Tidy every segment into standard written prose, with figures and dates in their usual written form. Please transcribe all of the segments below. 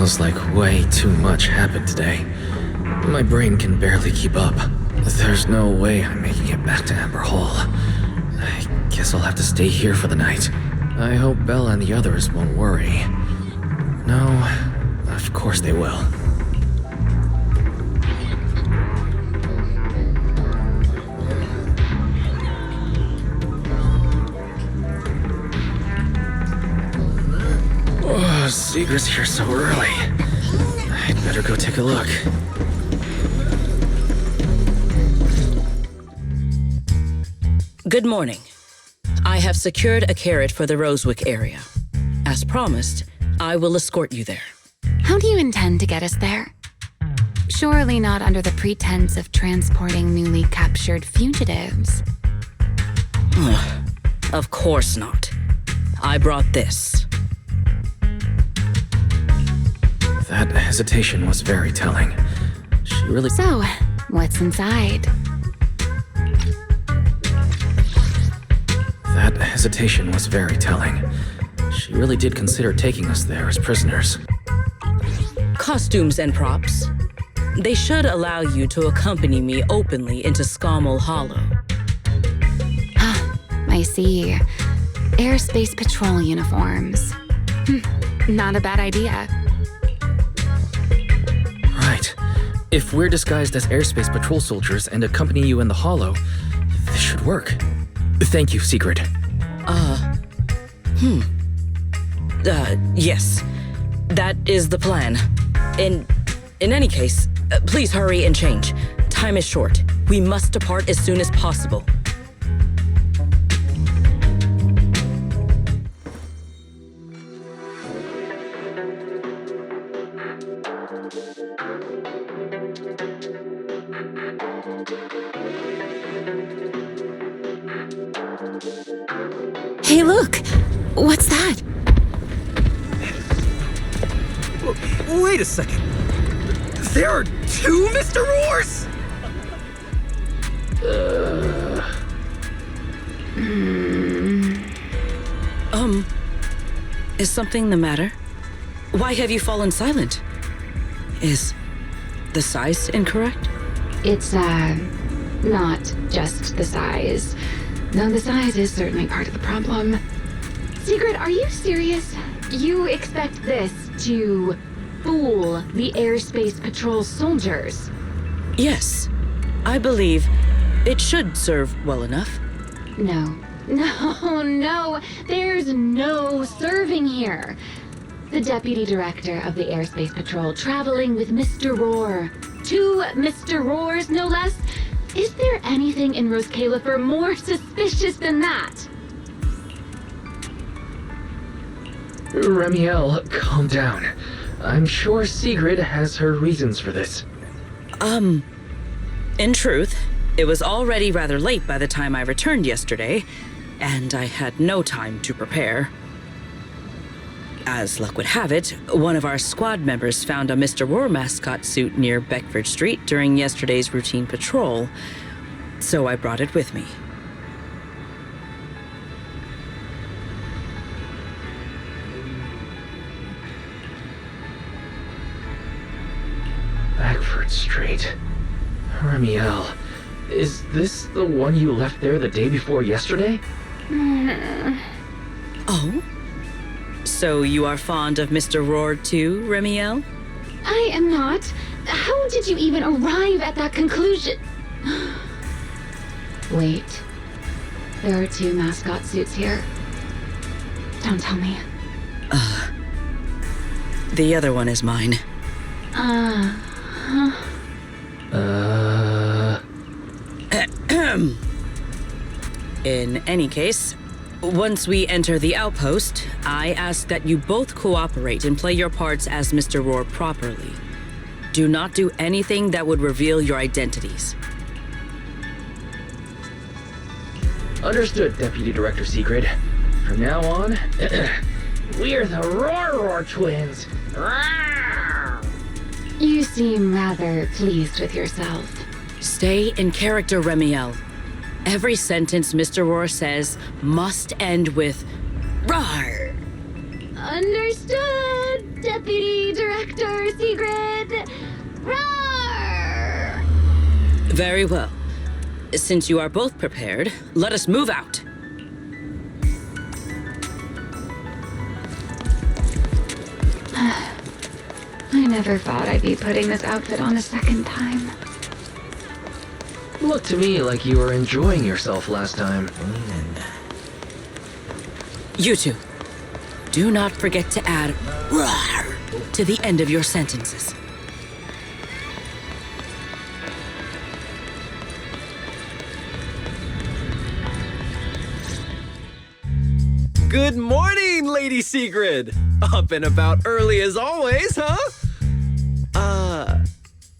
Feels like way too much happened today. My brain can barely keep up. There's no way I'm making it back to Amber Hall. I guess I'll have to stay here for the night. I hope Bella and the others won't worry. No, of course they will. Oh, Sigrid's here so early. I'd better go take a look. Good morning. I have secured a carrot for the Rosewick area. As promised, I will escort you there. How do you intend to get us there? Surely not under the pretense of transporting newly captured fugitives. Of course not. I brought this. That hesitation was very telling. She really... So, what's inside? That hesitation was very telling. She really did consider taking us there as prisoners. Costumes and props. They should allow you to accompany me openly into Scommel Hollow. I see. Airspace patrol uniforms. Not a bad idea. Right. If we're disguised as airspace patrol soldiers and accompany you in the Hollow, this should work. Thank you, Sigrid. Yes. That is the plan. In any case, please hurry and change. Time is short. We must depart as soon as possible. Hey, look! What's that? Wait a second. There are two Mr. Roars? Is something the matter? Why have you fallen silent? Is the size incorrect? It's, not just the size. Though the size is certainly part of the problem. Sigrid, are you serious? You expect this to fool the airspace patrol soldiers? Yes. I believe it should serve well enough. No. No. There's no serving here. The deputy director of the airspace patrol traveling with Mr. Roar. Two Mr. Roars, no less. Is there anything in Roscalifer more suspicious than that? Remiel, calm down. I'm sure Sigrid has her reasons for this. In truth, it was already rather late by the time I returned yesterday, and I had no time to prepare. As luck would have it, one of our squad members found a Mr. Roar mascot suit near Beckford Street during yesterday's routine patrol, so I brought it with me. Beckford Street. Remiel, is this the one you left there the day before yesterday? Oh? So you are fond of Mr. Roar too, Remiel? I am not. How did you even arrive at that conclusion? Wait. There are two mascot suits here. Don't tell me. The other one is mine. In any case, once we enter the outpost, I ask that you both cooperate and play your parts as Mr. Roar properly. Do not do anything that would reveal your identities. Understood, Deputy Director Sigrid. From now on, we're the Roar twins. You seem rather pleased with yourself. Stay in character, Remiel. Every sentence Mr. Roar says must end with "Rawr." Understood, Deputy Director Sigrid. Roar! Very well. Since you are both prepared, let us move out. I never thought I'd be putting this outfit on a second time. Looked to me like you were enjoying yourself last time. You two, do not forget to add "roar" to the end of your sentences. Good morning, Lady Sigrid! Up and about early as always, huh?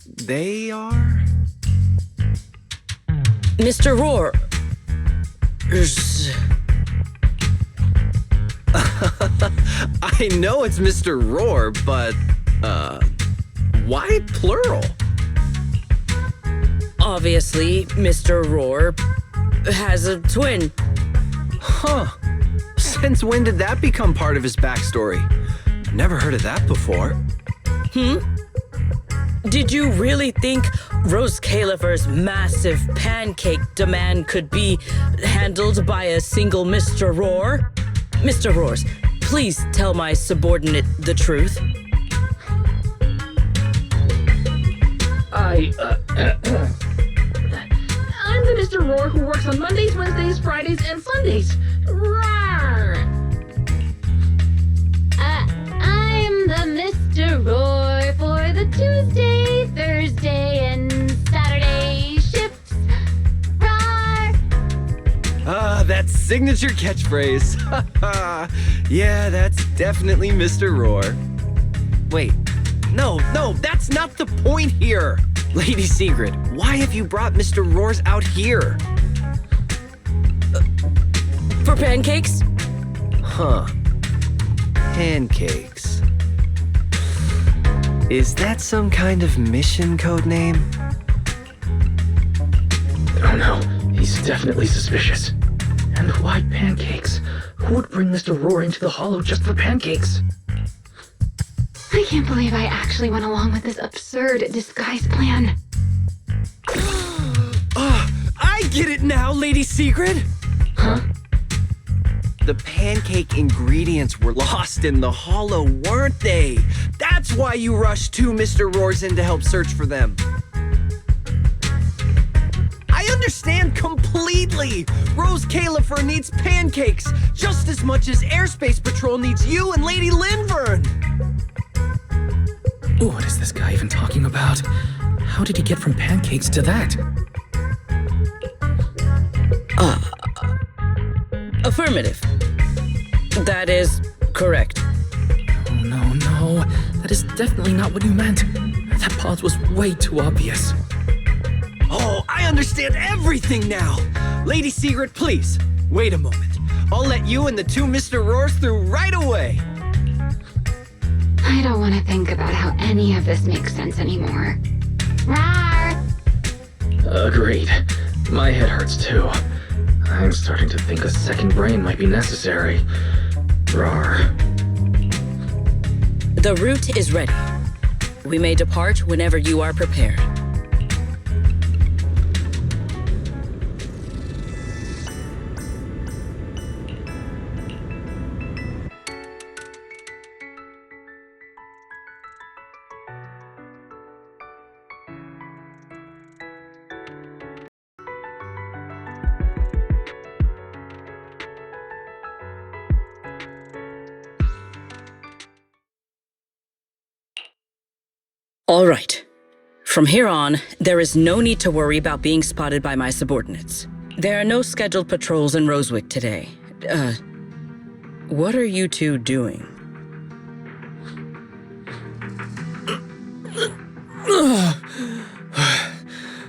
They are? Mr. Roar. I know it's Mr. Roar, but, why plural? Obviously, Mr. Roar has a twin. Huh. Since when did that become part of his backstory? Never heard of that before. Did you really think Rose Califer's massive pancake demand could be handled by a single Mr. Roar? Mr. Roars, please tell my subordinate the truth. I'm the Mr. Roar who works on Mondays, Wednesdays, Fridays, and Sundays. Rawr! I'm the Mr. Roar for the Tuesday, Thursday, and Saturday shifts. Roar! That signature catchphrase. Yeah, that's definitely Mr. Roar. Wait, no, that's not the point here. Lady Sigrid, why have you brought Mr. Roars out here? For pancakes? Huh. Pancakes. Is that some kind of mission code name? Oh no, he's definitely suspicious. And why pancakes? Who would bring Mr. Roar into the Hollow just for pancakes? I can't believe I actually went along with this absurd disguise plan. I get it now, Lady Sigrid! Huh? The pancake ingredients were lost in the Hollow, weren't they? That's why you rushed two Mr. Roars in to help search for them. I understand completely! Rose Califer needs pancakes just as much as Airspace Patrol needs you and Lady Linvern! What is this guy even talking about? How did he get from pancakes to that? Affirmative. That is correct. Oh, no. That is definitely not what you meant. That pause was way too obvious. Oh, I understand everything now! Lady Sigrid, please, wait a moment. I'll let you and the two Mr. Roars through right away. I don't want to think about how any of this makes sense anymore. Roar! Agreed. My head hurts too. I'm starting to think a second brain might be necessary. Rawr. The route is ready. We may depart whenever you are prepared. All right. From here on, there is no need to worry about being spotted by my subordinates. There are no scheduled patrols in Rosewick today. What are you two doing?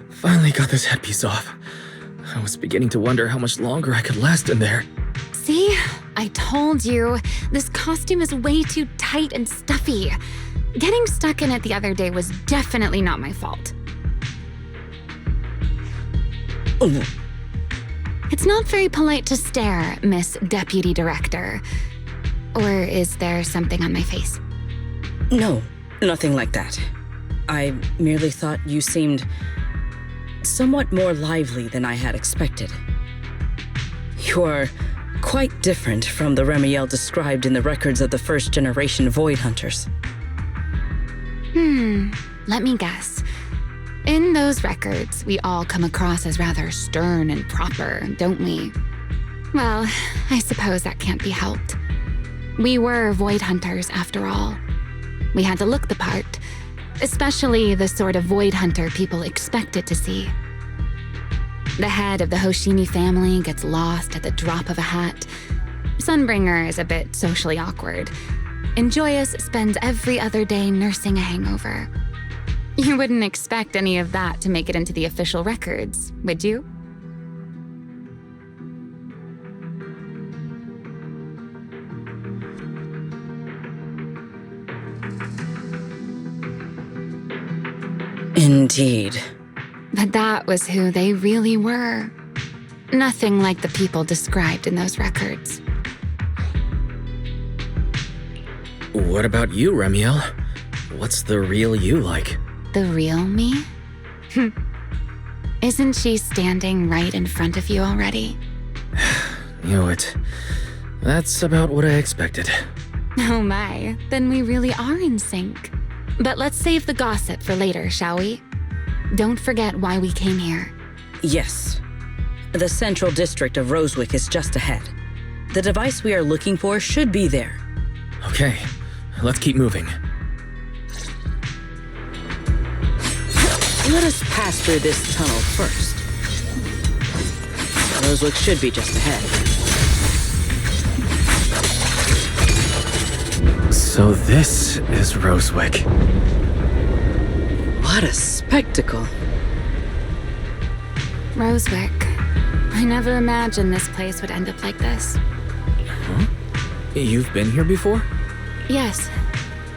Finally got this headpiece off. I was beginning to wonder how much longer I could last in there. See? I told you. This costume is way too tight and stuffy. Getting stuck in it the other day was definitely not my fault. Oh. It's not very polite to stare, Miss Deputy Director. Or is there something on my face? No, nothing like that. I merely thought you seemed somewhat more lively than I had expected. You're quite different from the Remiel described in the records of the first-generation Void Hunters. Let me guess. In those records, we all come across as rather stern and proper, don't we? Well, I suppose that can't be helped. We were Void Hunters, after all. We had to look the part, especially the sort of Void Hunter people expected to see. The head of the Hoshimi family gets lost at the drop of a hat. Sunbringer is a bit socially awkward. And Joyous spends every other day nursing a hangover. You wouldn't expect any of that to make it into the official records, would you? Indeed. But that was who they really were. Nothing like the people described in those records. What about you, Remiel? What's the real you like? The real me? Isn't she standing right in front of you already? Knew it. That's about what I expected. Oh my, then we really are in sync. But let's save the gossip for later, shall we? Don't forget why we came here. Yes. The central district of Rosewick is just ahead. The device we are looking for should be there. Okay, let's keep moving. Let us pass through this tunnel first. Rosewick should be just ahead. So this is Rosewick. What a spectacle. Rosewick. I never imagined this place would end up like this. You've been here before? Yes.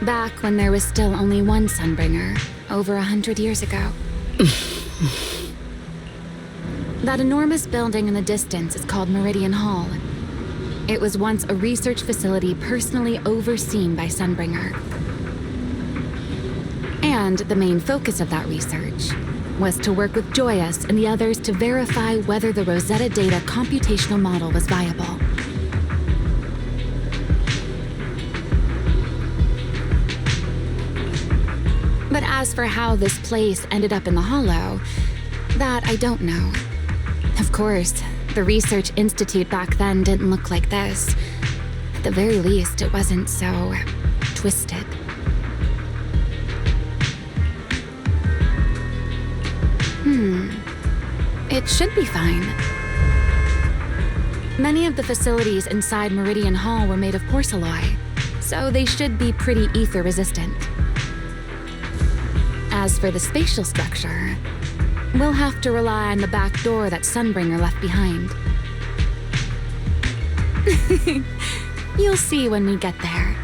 Back when there was still only one Sunbringer, over 100 years ago. That enormous building in the distance is called Meridian Hall. It was once a research facility personally overseen by Sunbringer. And the main focus of that research was to work with Joyous and the others to verify whether the Rosetta Data computational model was viable. But as for how this place ended up in the Hollow, that I don't know. Of course, the Research Institute back then didn't look like this. At the very least, it wasn't so twisted. It should be fine. Many of the facilities inside Meridian Hall were made of porcelain, so they should be pretty ether resistant. As for the spatial structure, we'll have to rely on the back door that Sunbringer left behind. You'll see when we get there.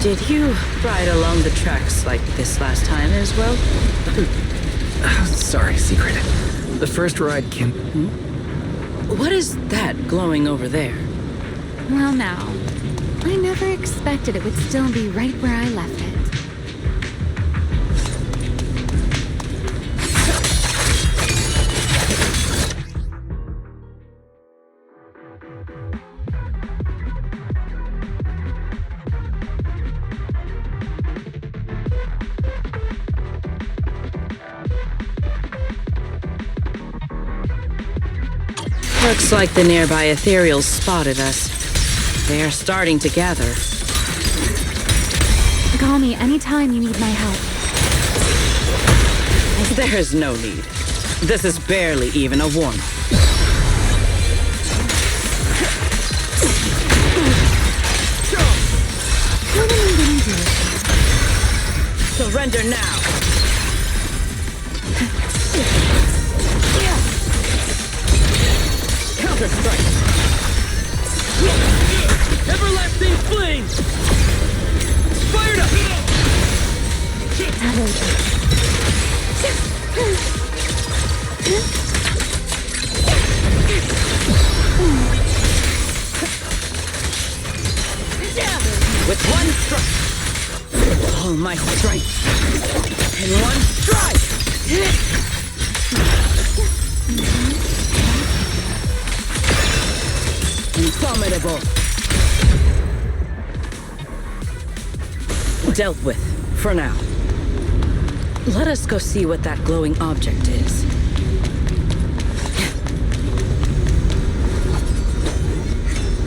Did you ride along the tracks like this last time as well? Sorry, Secret. The first ride can... What is that glowing over there? Well now, I never expected it would still be right where I left it. Looks like the nearby ethereals spotted us. They are starting to gather. Call me anytime you need my help. There is no need. This is barely even a warm-up. What am I gonna do? Surrender now! Dealt with, for now. Let us go see what that glowing object is.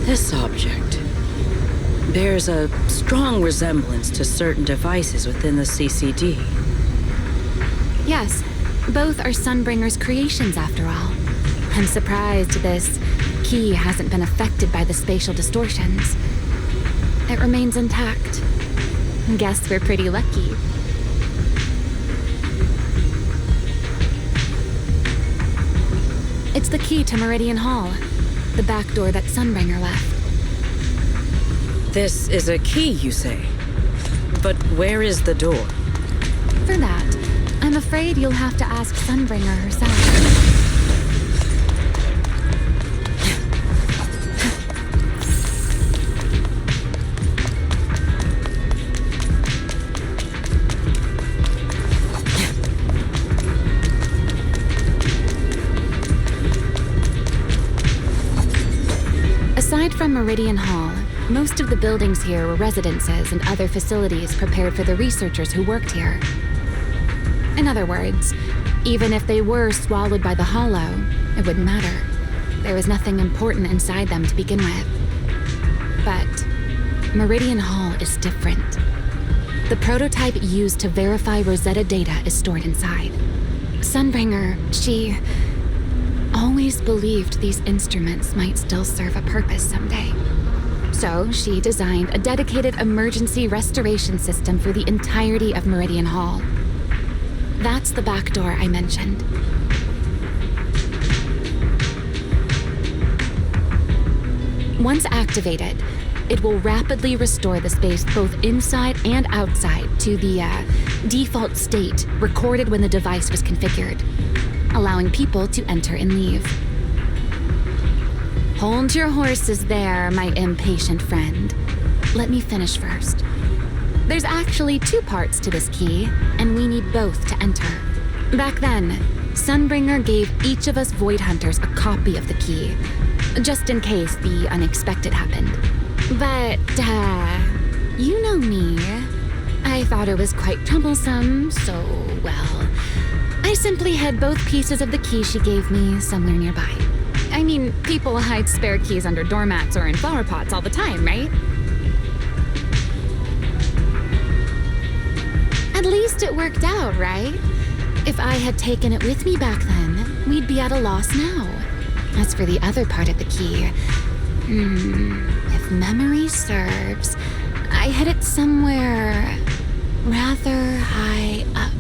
This object bears a strong resemblance to certain devices within the CCD. Yes, both are Sunbringer's creations after all. I'm surprised this key hasn't been affected by the spatial distortions. It remains intact. Guess we're pretty lucky. It's the key to Meridian Hall, the back door that Sunbringer left. This is a key, you say? But where is the door? For that, I'm afraid you'll have to ask Sunbringer herself. Aside from Meridian Hall, most of the buildings here were residences and other facilities prepared for the researchers who worked here. In other words, even if they were swallowed by the Hollow, it wouldn't matter. There was nothing important inside them to begin with. But Meridian Hall is different. The prototype used to verify Rosetta data is stored inside. Sunbringer, she always believed these instruments might still serve a purpose someday. So she designed a dedicated emergency restoration system for the entirety of Meridian Hall. That's the back door I mentioned. Once activated, it will rapidly restore the space both inside and outside to the default state recorded when the device was configured, allowing people to enter and leave. Hold your horses there, my impatient friend. Let me finish first. There's actually two parts to this key, and we need both to enter. Back then, Sunbringer gave each of us Void Hunters a copy of the key, just in case the unexpected happened. But, you know me. I thought it was quite troublesome, so, well, I simply hid both pieces of the key she gave me somewhere nearby. I mean, people hide spare keys under doormats or in flower pots all the time, right? At least it worked out, right? If I had taken it with me back then, we'd be at a loss now. As for the other part of the key, if memory serves, I hid it somewhere rather high up,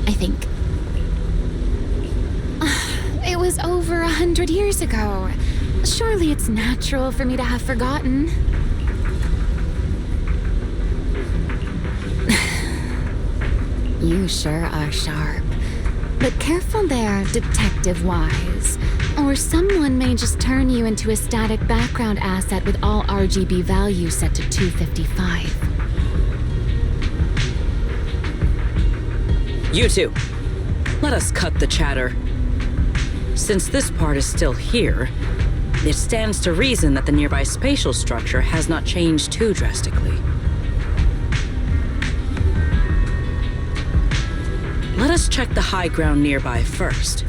I think. It was over 100 years ago. Surely it's natural for me to have forgotten. You sure are sharp. But careful there, Detective Wise. Or someone may just turn you into a static background asset with all RGB values set to 255. You two, let us cut the chatter. Since this part is still here, it stands to reason that the nearby spatial structure has not changed too drastically. Let us check the high ground nearby first.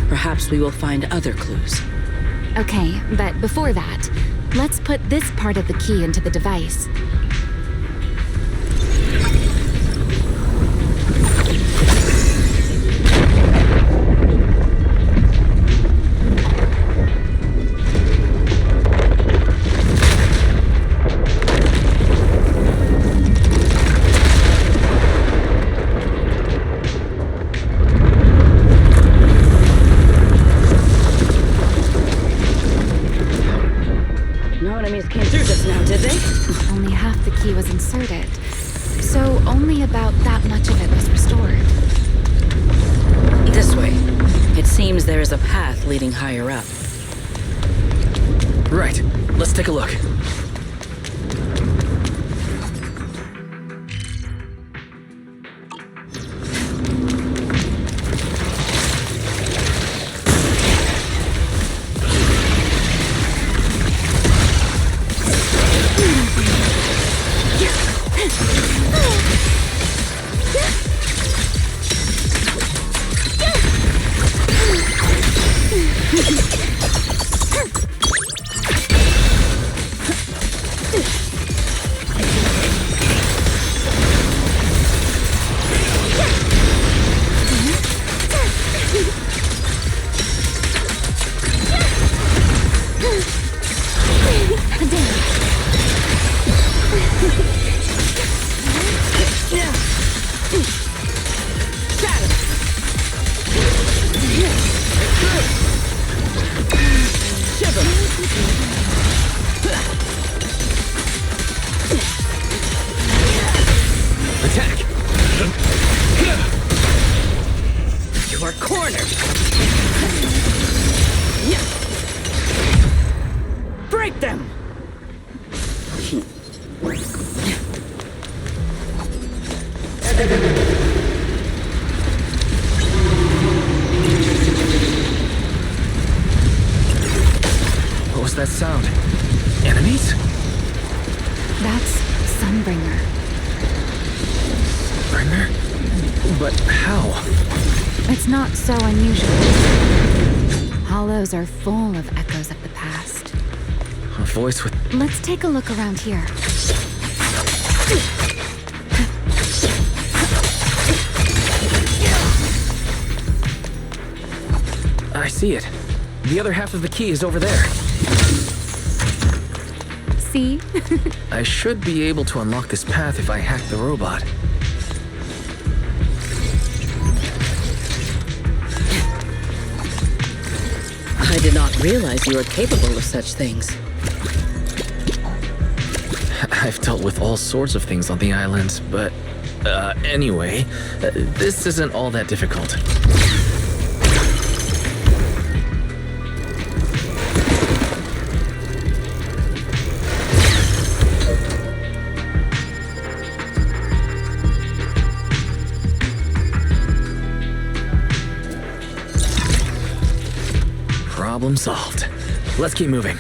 Perhaps we will find other clues. Okay, but before that, let's put this part of the key into the device. Came through just now, did they? Only half the key was inserted, so only about that much of it was restored. This way. It seems there is a path leading higher up. Right. Let's take a look. Attack! You are cornered! Break them! What was that sound? Enemies? That's Sunbringer. Bringer? But how? It's not so unusual. Hollows are full of echoes of the past. A voice with... Let's take a look around here. I see it. The other half of the key is over there. See? I should be able to unlock this path if I hack the robot. I did not realize you were capable of such things. I've dealt with all sorts of things on the island, but... anyway, this isn't all that difficult. Problem solved. Let's keep moving.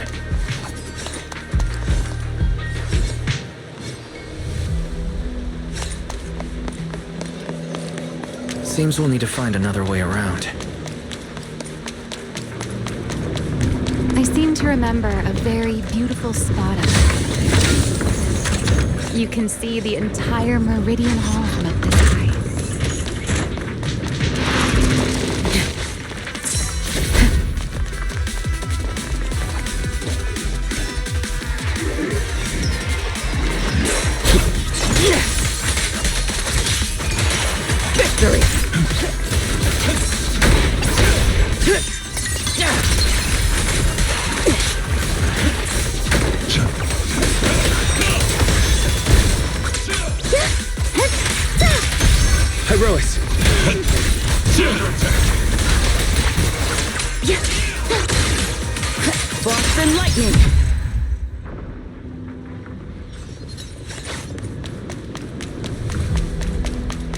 Seems we'll need to find another way around. I seem to remember a very beautiful spot up there. You can see the entire Meridian Hall from up this high. Victory! Heroics! Frost and lightning!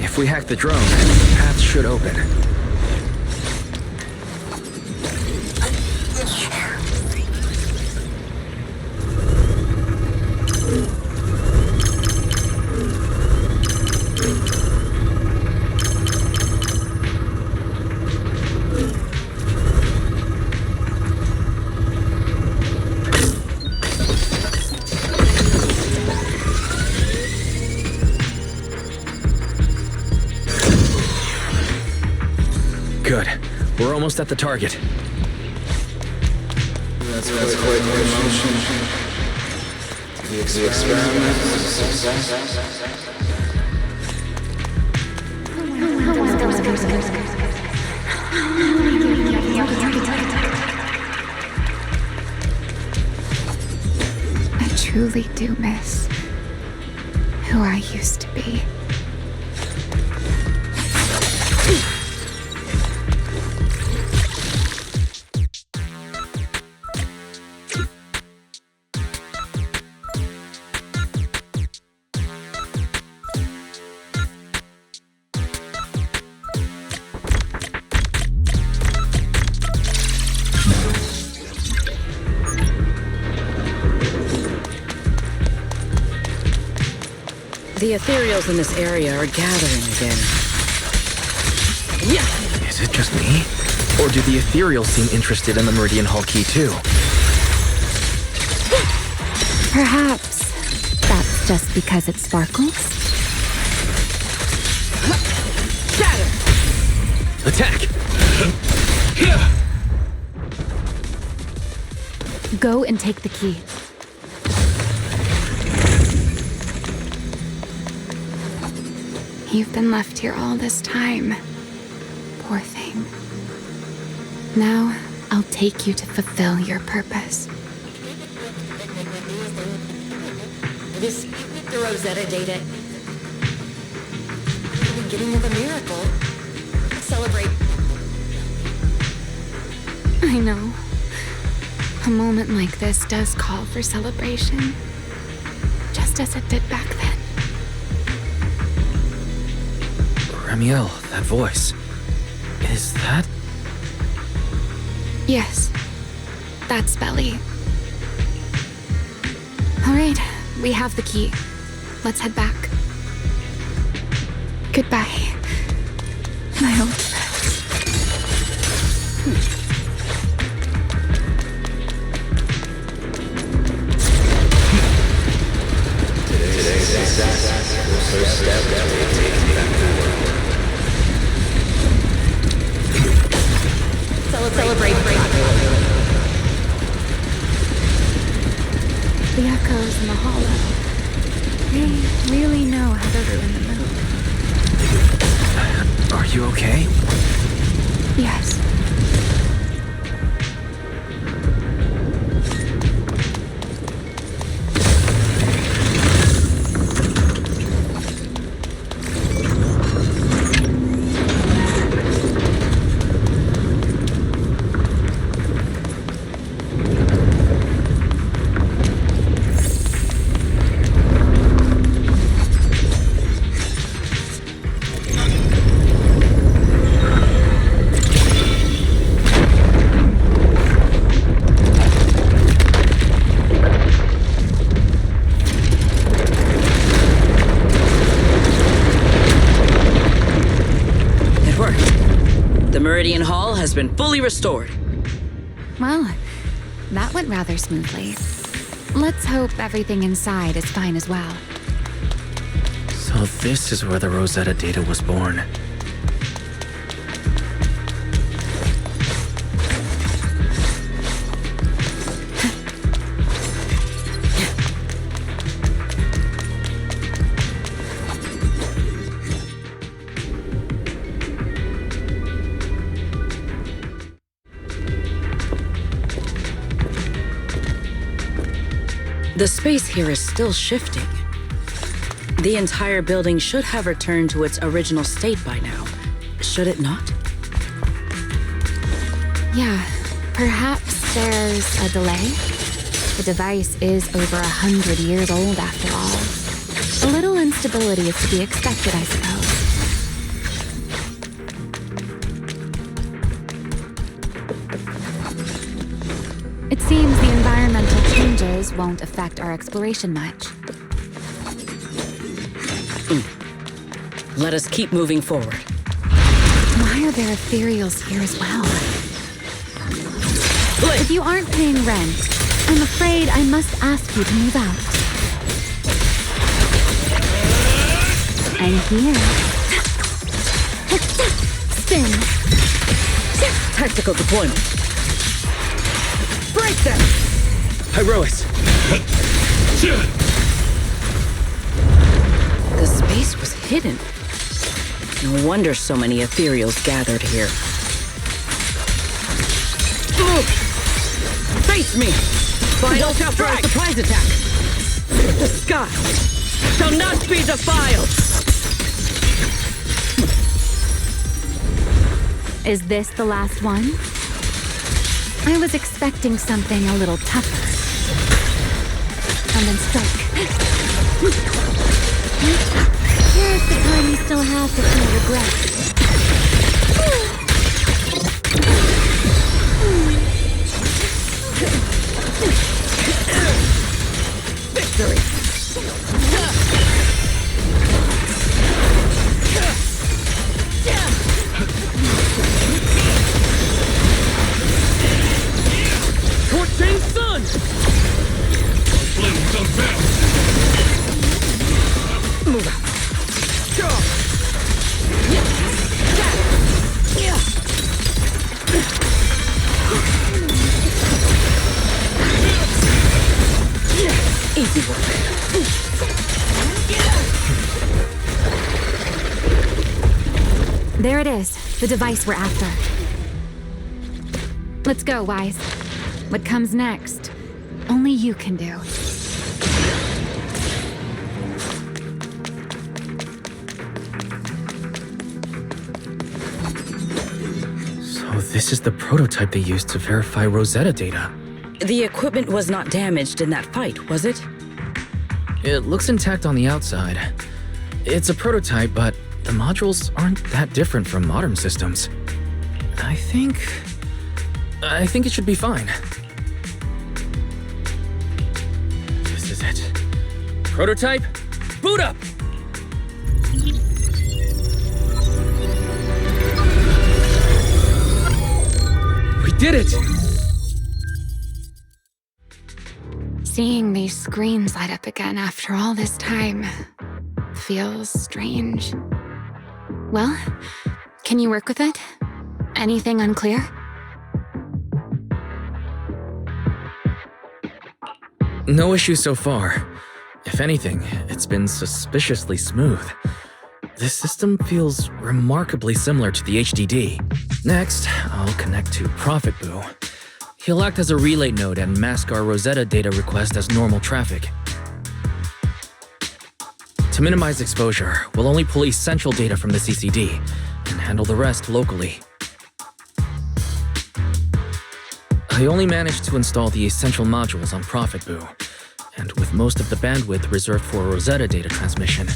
If we hack the drone, the path should open. Good. We're almost at the target. That's quite an emotion. The experiment was a success. I truly do miss who I used to be. The ethereals in this area are gathering again. Yeah! Is it just me? Or do the ethereals seem interested in the Meridian Hall key too? Perhaps that's just because it sparkles? Shatter! Attack! Go and take the key. You've been left here all this time. Poor thing. Now, I'll take you to fulfill your purpose. This Rosetta data. The beginning of a miracle. Celebrate. I know. A moment like this does call for celebration. Just as it did back then. Ramiel, that voice. Is that... Yes. That's Belly. All right, we have the key. Let's head back. Goodbye, my old friends. Today's ZZZ was so stepped that we taken back to work. Celebrate. The echoes in the hollow. They really know how to ruin the mood. Are you okay? Yes. Meridian Hall has been fully restored. Well, that went rather smoothly. Let's hope everything inside is fine as well. So this is where the Rosetta data was born. The space here is still shifting. The entire building should have returned to its original state by now, should it not? Yeah, perhaps there's a delay. The device is over 100 years old after all. A little instability is to be expected, I suppose. It seems the environmental changes won't affect our exploration much. Let us keep moving forward. Why are there ethereals here as well? If you aren't paying rent, I'm afraid I must ask you to move out. And here... Spin! Tactical deployment. Break them! Hyrois! The space was hidden. No wonder so many ethereals gathered here. Move! Face me! Final out for a surprise attack! The sky shall not be defiled! Is this the last one? I was expecting something a little tougher. And then strike. Here's the time you still have to feel regret. Victory! Torching sun! Flames unbound! Move out. Easy work. There it is, the device we're after. Let's go, Wise. What comes next, only you can do. This is the prototype they used to verify Rosetta data. The equipment was not damaged in that fight, was it? It looks intact on the outside. It's a prototype, but the modules aren't that different from modern systems. I think it should be fine. This is it. Prototype, boot up! We did it! Seeing these screens light up again after all this time feels strange. Well, can you work with it? Anything unclear? No issue so far. If anything, it's been suspiciously smooth. This system feels remarkably similar to the HDD. Next, I'll connect to Prophet Boo. He'll act as a relay node and mask our Rosetta data request as normal traffic. To minimize exposure, we'll only pull essential data from the CCD and handle the rest locally. I only managed to install the essential modules on Prophet Boo, and with most of the bandwidth reserved for Rosetta data transmission,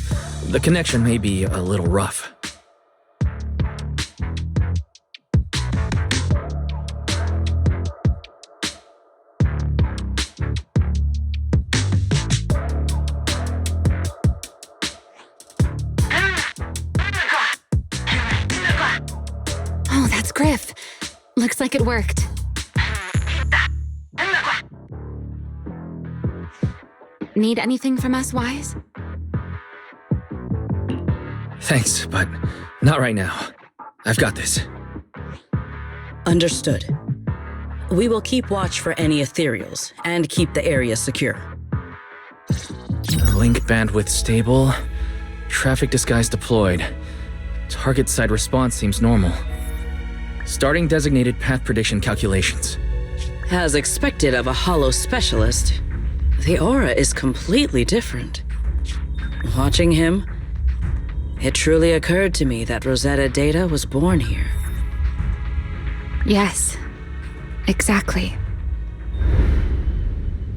the connection may be a little rough. Oh, that's Griff. Looks like it worked. Need anything from us, Wise? Thanks, but not right now. I've got this. Understood. We will keep watch for any ethereals and keep the area secure. Link bandwidth stable. Traffic disguise deployed. Target side response seems normal. Starting designated path prediction calculations. As expected of a holo specialist, the aura is completely different. Watching him, it truly occurred to me that Rosetta data was born here. Yes, exactly.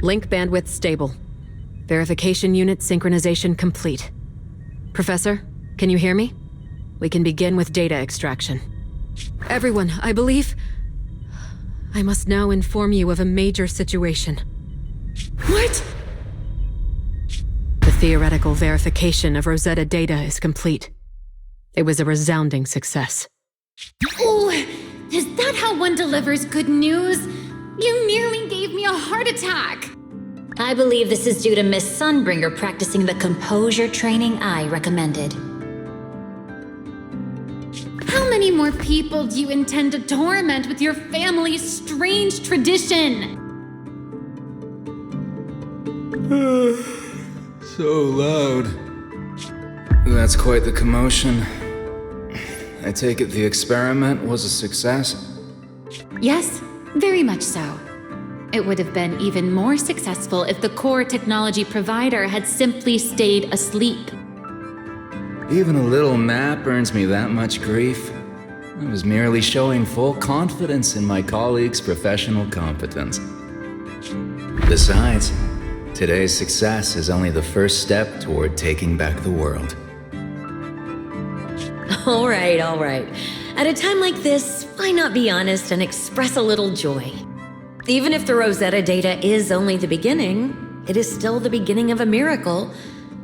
Link bandwidth stable. Verification unit synchronization complete. Professor, can you hear me? We can begin with data extraction. Everyone, I believe... I must now inform you of a major situation. What? The theoretical verification of Rosetta data is complete. It was a resounding success. Oh, is that how one delivers good news? You nearly gave me a heart attack. I believe this is due to Miss Sunbringer practicing the composure training I recommended. How many more people do you intend to torment with your family's strange tradition? So loud. That's quite the commotion. I take it the experiment was a success? Yes, very much so. It would have been even more successful if the core technology provider had simply stayed asleep. Even a little nap earns me that much grief. I was merely showing full confidence in my colleagues' professional competence. Besides, today's success is only the first step toward taking back the world. All right. At a time like this, why not be honest and express a little joy? Even if the Rosetta data is only the beginning, it is still the beginning of a miracle.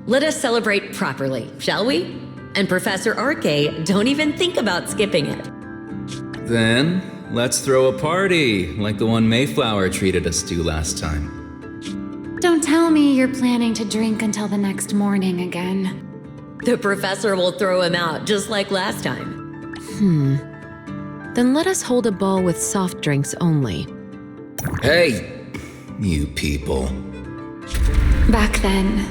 Let us celebrate properly, shall we? And Professor Arke, don't even think about skipping it. Then, let's throw a party, like the one Mayflower treated us to last time. Don't tell me you're planning to drink until the next morning again. The professor will throw him out, just like last time. Then let us hold a ball with soft drinks only. Hey, you people. Back then,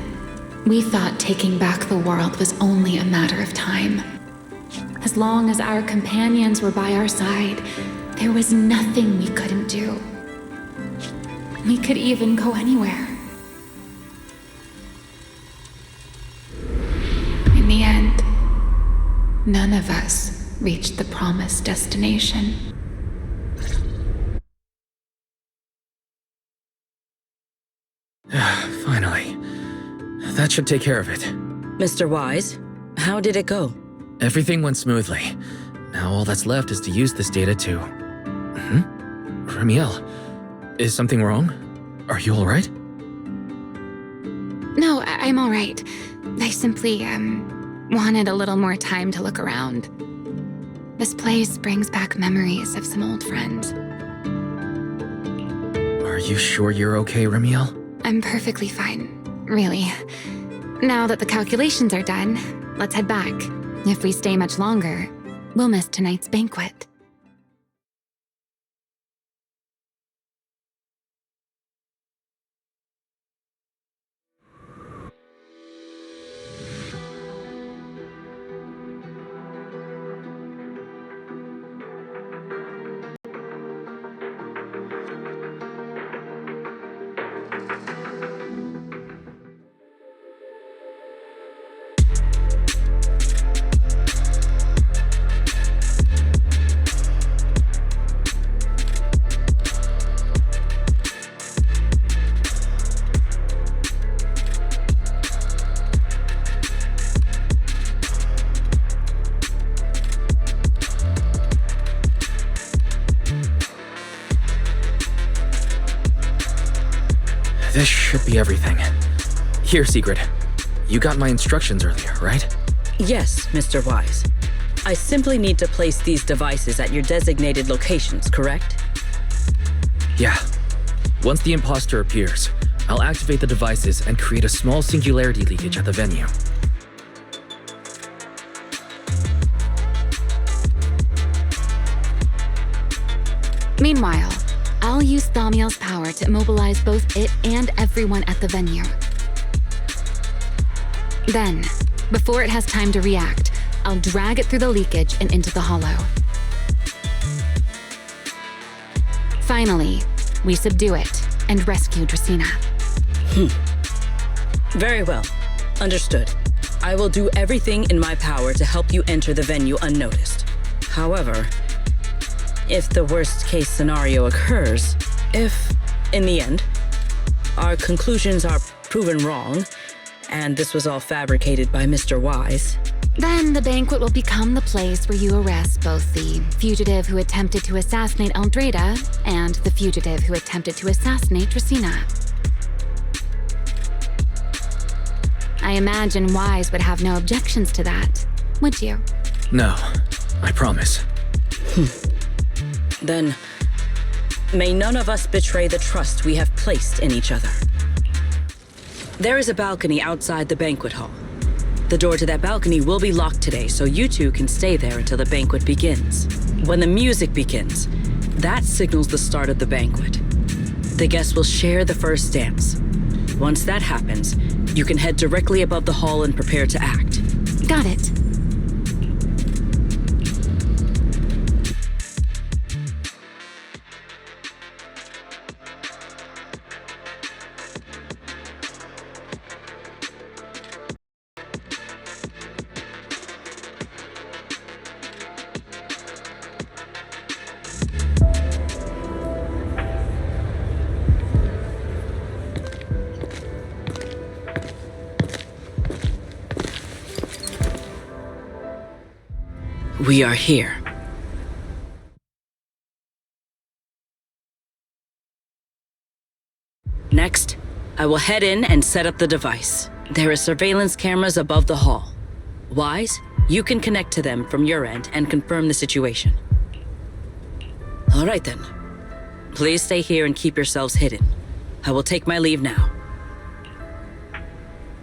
we thought taking back the world was only a matter of time. As long as our companions were by our side, there was nothing we couldn't do. We could even go anywhere. In the end, none of us reached the promised destination. That should take care of it. Mr. Wise, how did it go? Everything went smoothly. Now all that's left is to use this data to... Ramiel, is something wrong? Are you alright? No, I'm all right. I simply, wanted a little more time to look around. This place brings back memories of some old friends. Are you sure you're okay, Ramiel? I'm perfectly fine, really. Now that the calculations are done, let's head back. If we stay much longer, we'll miss tonight's banquet. This should be everything. Here, Secret. You got my instructions earlier, right? Yes, Mr. Wise. I simply need to place these devices at your designated locations, correct? Yeah. Once the imposter appears, I'll activate the devices and create a small singularity leakage at the venue. Meanwhile, I'll use Thaumiel's power to immobilize both it and everyone at the venue. Then, before it has time to react, I'll drag it through the leakage and into the hollow. Finally, we subdue it and rescue Dracaena. Very well. Understood. I will do everything in my power to help you enter the venue unnoticed. However, if the worst-case scenario occurs, if, in the end, our conclusions are proven wrong, and this was all fabricated by Mr. Wise, then the banquet will become the place where you arrest both the fugitive who attempted to assassinate Aldreda and the fugitive who attempted to assassinate Dracaena. I imagine Wise would have no objections to that, would you? No, I promise. Then, may none of us betray the trust we have placed in each other. There is a balcony outside the banquet hall. The door to that balcony will be locked today, so you two can stay there until the banquet begins. When the music begins, that signals the start of the banquet. The guests will share the first dance. Once that happens, you can head directly above the hall and prepare to act. Got it. We are here. Next, I will head in and set up the device. There are surveillance cameras above the hall. Wise, you can connect to them from your end and confirm the situation. All right then. Please stay here and keep yourselves hidden. I will take my leave now.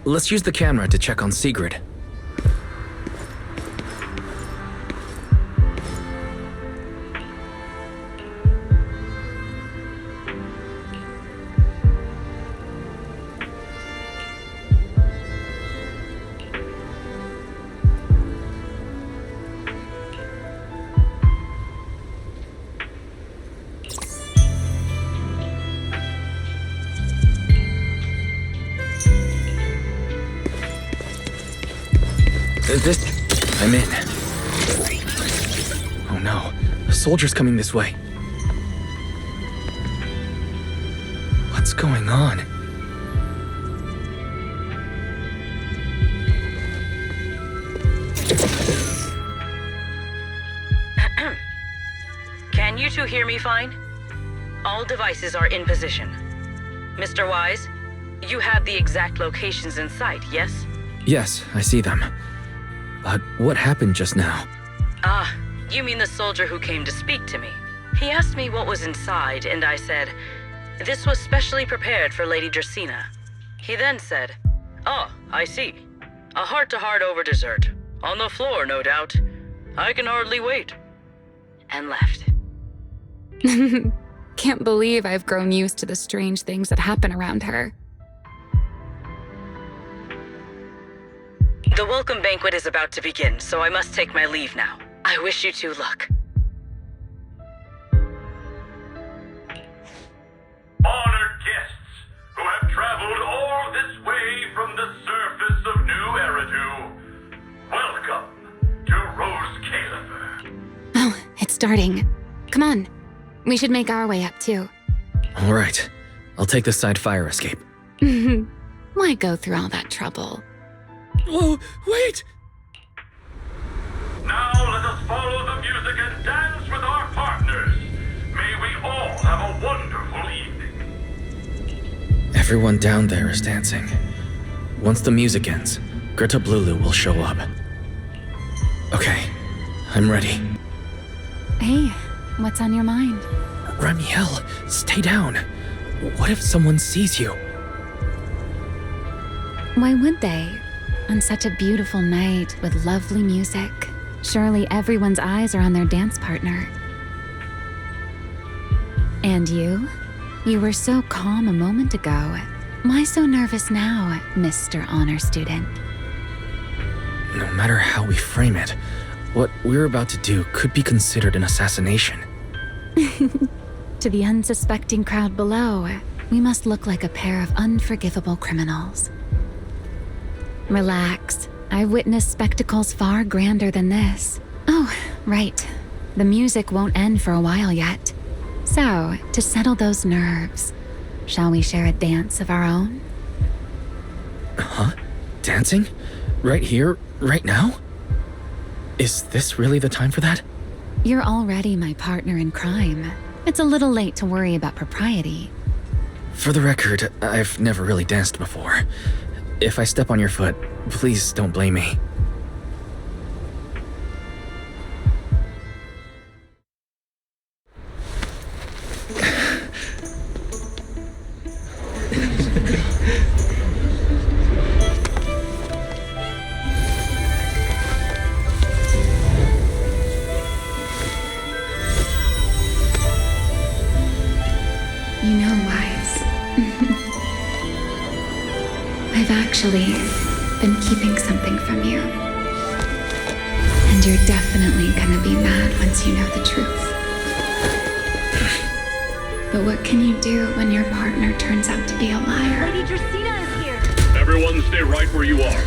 Let's use the camera to check on Sigrid. I'm in. Oh no, a soldier's coming this way. What's going on? Can you two hear me fine? All devices are in position. Mr. Wise, you have the exact locations in sight, yes? Yes, I see them. But what happened just now? Ah, you mean the soldier who came to speak to me. He asked me what was inside, and I said, this was specially prepared for Lady Dracaena. He then said, oh, I see. A heart-to-heart over dessert. On the floor, no doubt. I can hardly wait. And left. Can't believe I've grown used to the strange things that happen around her. The welcome banquet is about to begin, so I must take my leave now. I wish you two luck. Honored guests who have traveled all this way from the surface of New Eridu, welcome to Rose Caliber. Oh, it's starting. Come on. We should make our way up, too. All right. I'll take the side fire escape. Why go through all that trouble? Whoa, wait! Now let us follow the music and dance with our partners. May we all have a wonderful evening. Everyone down there is dancing. Once the music ends, Greta Blulu will show up. Okay, I'm ready. Hey, what's on your mind? Ramiel, stay down. What if someone sees you? Why would they? On such a beautiful night with lovely music, surely everyone's eyes are on their dance partner. And you? You were so calm a moment ago. Why so nervous now, Mr. Honor Student? No matter how we frame it, what we're about to do could be considered an assassination. To the unsuspecting crowd below, we must look like a pair of unforgivable criminals. Relax. I've witnessed spectacles far grander than this. Oh, right. The music won't end for a while yet. So, to settle those nerves, shall we share a dance of our own? Huh? Dancing? Right here, right now? Is this really the time for that? You're already my partner in crime. It's a little late to worry about propriety. For the record, I've never really danced before. If I step on your foot, please don't blame me. You know, Wise. I've actually been keeping something from you. And you're definitely gonna be mad once you know the truth. But what can you do when your partner turns out to be a liar? Lady Dracaena is here. Everyone stay right where you are.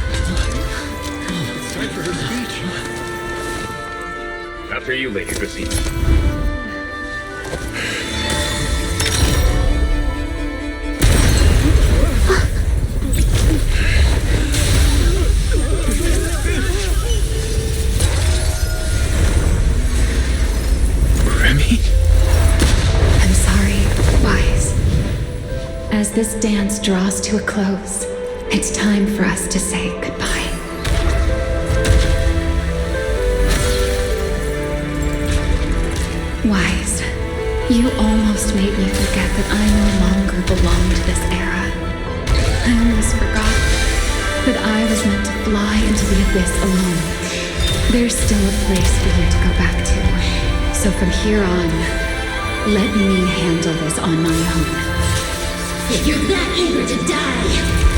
It's time for her speech. After you, Lady Dracaena. I'm sorry, Wise. As this dance draws to a close, it's time for us to say goodbye. Wise, you almost made me forget that I no longer belong to this era. I almost forgot that I was meant to fly into the abyss alone. There's still a place for you to go back to. So from here on, let me handle this on my own. If you're that eager to die,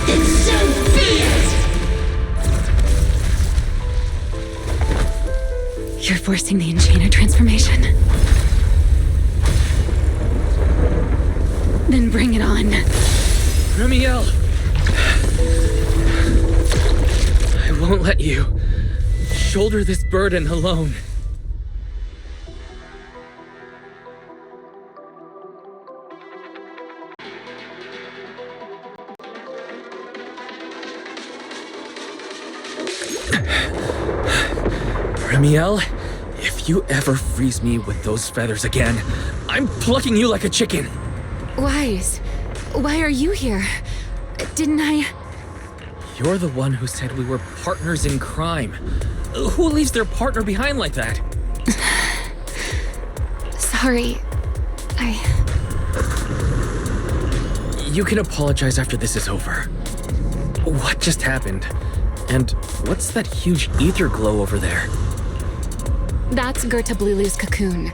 then so be it! You're forcing the Enchainer transformation. Then bring it on. Ramiel! I won't let you shoulder this burden alone. Ramiel, if If you ever freeze me with those feathers again, I'm plucking you like a chicken. Wise, why are you here? Didn't I... You're the one who said we were partners in crime. Who leaves their partner behind like that? Sorry. You can apologize after this is over. What just happened? And what's that huge ether glow over there? That's Gertablulu's cocoon.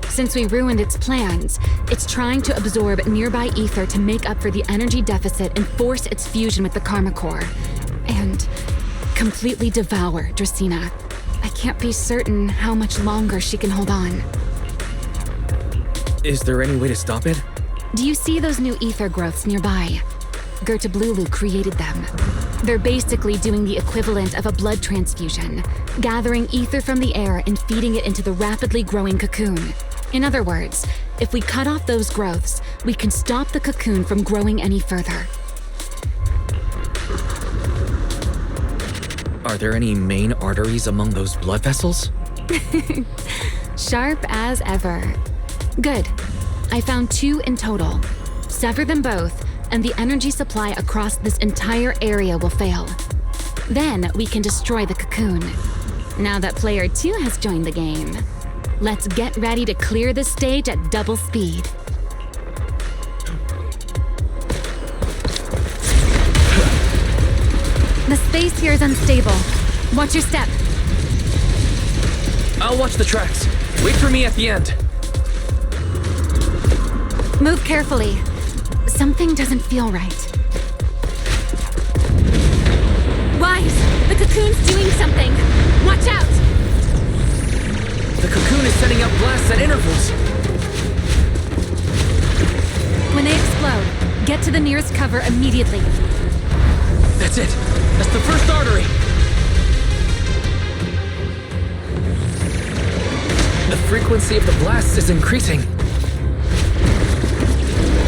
Since we ruined its plans, it's trying to absorb nearby ether to make up for the energy deficit and force its fusion with the Karma Core. And completely devour Dracaena. I can't be certain how much longer she can hold on. Is there any way to stop it? Do you see those new ether growths nearby? Gertablulu created them. They're basically doing the equivalent of a blood transfusion, gathering ether from the air and feeding it into the rapidly growing cocoon. In other words, if we cut off those growths, we can stop the cocoon from growing any further. Are there any main arteries among those blood vessels? Sharp as ever. Good. I found 2 in total. Sever them both, and the energy supply across this entire area will fail. Then we can destroy the cocoon. Now that player 2 has joined the game, let's get ready to clear the stage at double speed. The space here is unstable. Watch your step. I'll watch the tracks. Wait for me at the end. Move carefully. Something doesn't feel right. Wise! The cocoon's doing something! Watch out! The cocoon is sending out blasts at intervals. When they explode, get to the nearest cover immediately. That's it. That's the first artery. The frequency of the blasts is increasing.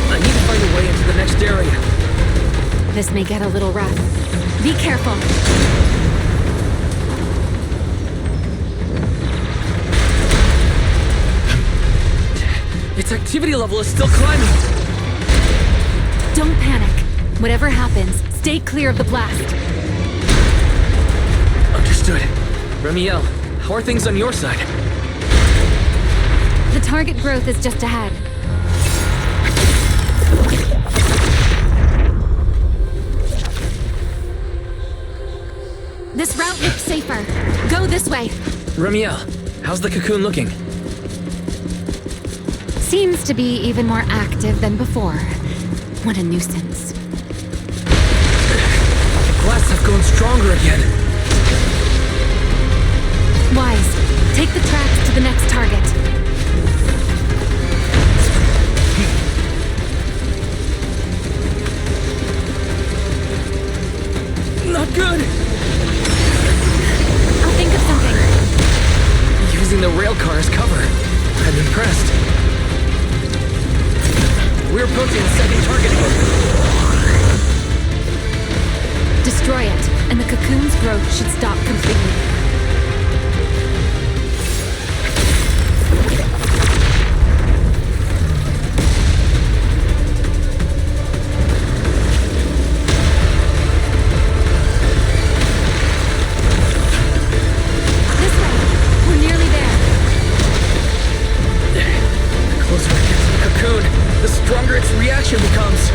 I need to find a way into the next area. This may get a little rough. Be careful. Its activity level is still climbing. Don't panic. Whatever happens, stay clear of the blast. Understood. Remiel, how are things on your side? The target growth is just ahead. This route looks safer. Go this way. Remiel, how's the cocoon looking? Seems to be even more active than before. What a nuisance. The blasts have grown stronger again. Wise, take the tracks to the next target. Not good! I'll think of something. Using the rail car as cover. I'm impressed. We're approaching the second target again. Destroy it, and the cocoon's growth should stop completely. This way! We're nearly there. The closer I get to the cocoon, the stronger its reaction becomes.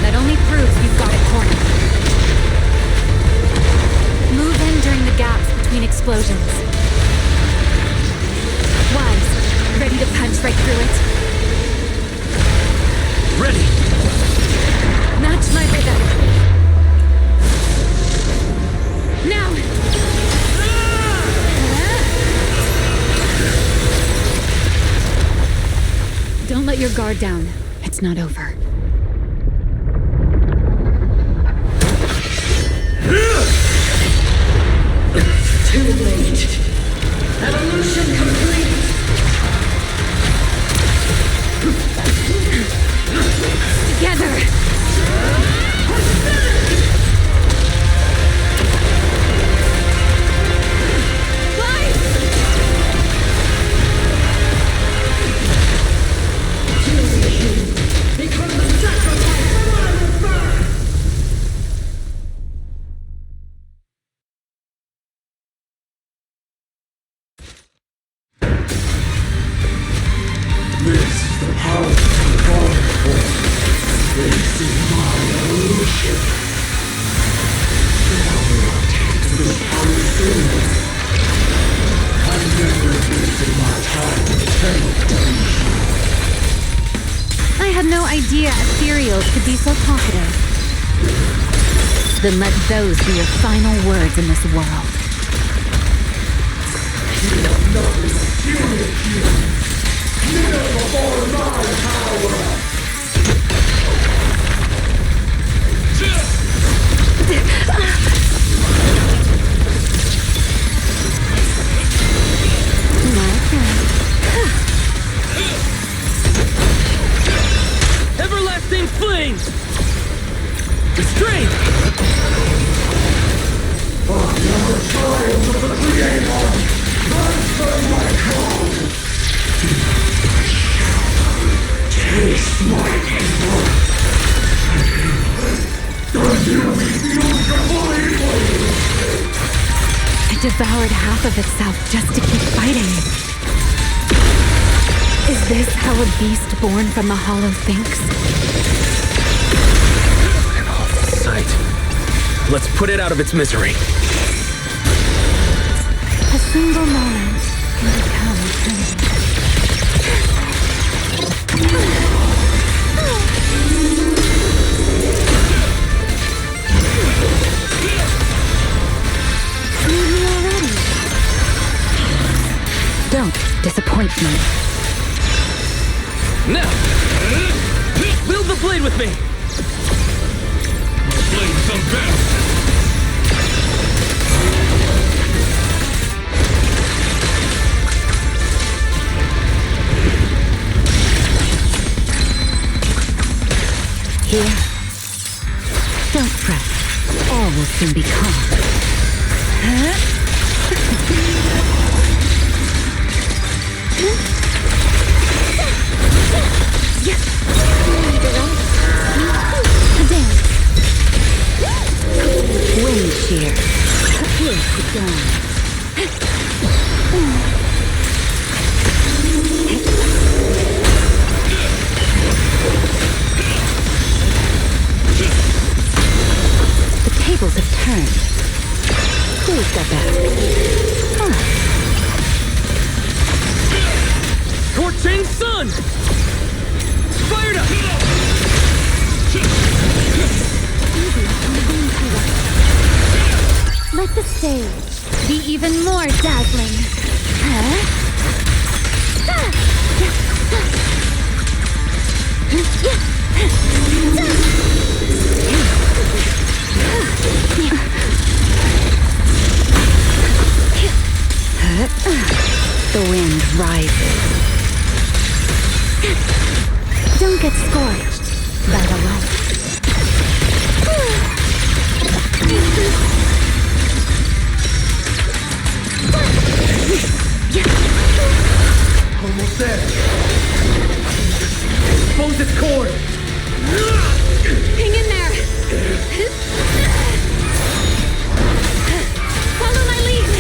That only proves we've got it cornered. Move in during the gaps between explosions. Wise, ready to punch right through it? Ready! Match my rhythm. Now! Don't let your guard down. It's not over. Too late. Evolution complete. Together! Wise! I had no idea ethereals could be so talkative. Then let those be your final words in this world. Everlasting flames! Restraint! It devoured half of itself just to keep fighting. Is this how a beast born from the Hollow thinks? An awful sight. Let's put it out of its misery. A single moment can become eternity. Need me already? Don't disappoint me. Now! Wield the blade with me! My blade's unbound! Here. Don't fret. All will soon be calm. Wind shear. Here's the dawn. The tables have turned. Who's got back? Scorching sun! Fired up! Let the stage be even more dazzling. The wind rises. Don't get scorched by the light. Almost there. Expose its cord. Hang in there. Follow my lead.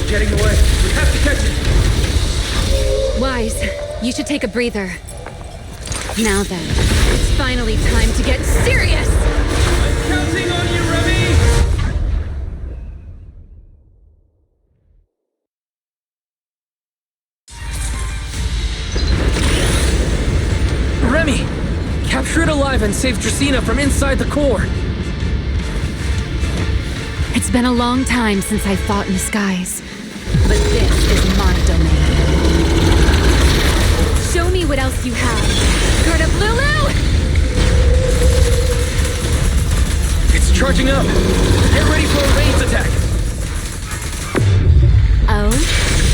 Getting away. We have to catch it. Wise, you should take a breather. Now then, it's finally time to get serious! I'm counting on you, Remy! Remy! Capture it alive and save Dracena from inside the core! It's been a long time since I fought in the skies, but this is my domain. Show me what else you have. Guard up, Lulu! It's charging up! Get ready for a ranged attack! Oh?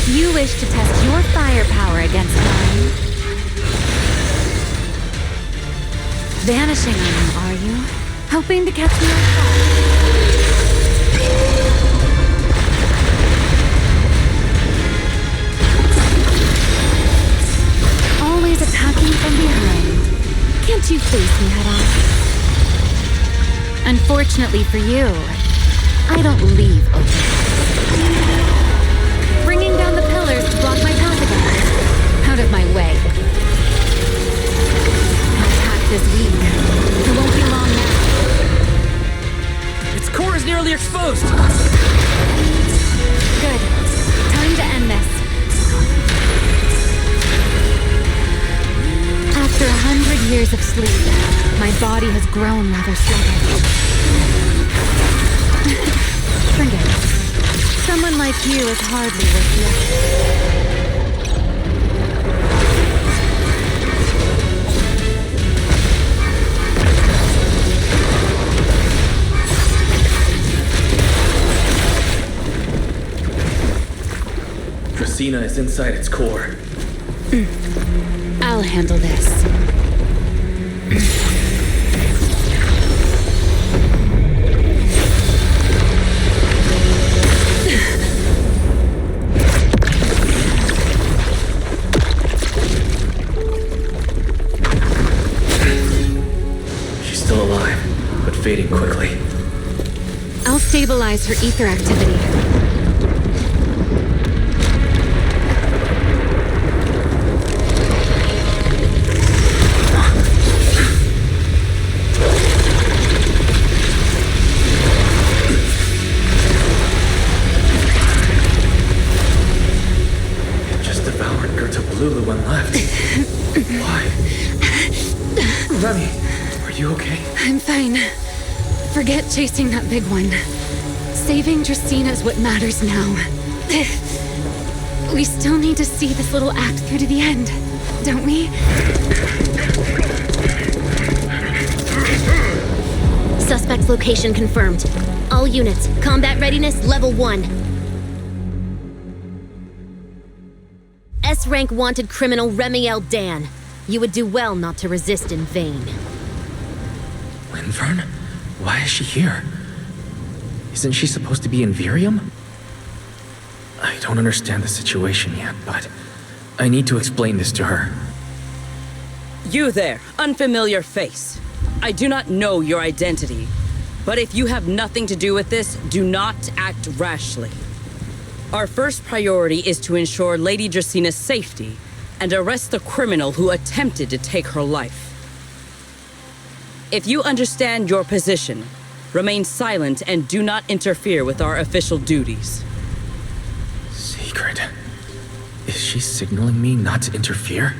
You wish to test your firepower against mine? Vanishing on you, are you? Hoping to catch me off guard? Always attacking from behind. Can't you face me head on? Unfortunately for you, I don't leave open. Bringing down the pillars to block my path again. Out of my way. My pact is weak. It won't be long now. Its core is nearly exposed! Good. Time to end this. After 100 years of sleep, my body has grown rather sluggish. Forget it. Someone like you is hardly worth the effort. Dracaena is inside its core. I'll handle this. She's still alive, but fading quickly. I'll stabilize her ether activity. Lulu and left. Why? Remy, are you okay? I'm fine. Forget chasing that big one. Saving Dracena's what matters now. We still need to see this little act through to the end, don't we? Suspect's location confirmed. All units, combat readiness level 1. S-rank wanted criminal Remiel Dan. You would do well not to resist in vain. Linvern? Why is she here? Isn't she supposed to be in Virium? I don't understand the situation yet, but I need to explain this to her. You there, unfamiliar face. I do not know your identity, but if you have nothing to do with this, do not act rashly. Our first priority is to ensure Lady Dracena's safety and arrest the criminal who attempted to take her life. If you understand your position, remain silent and do not interfere with our official duties. Secret? Is she signaling me not to interfere?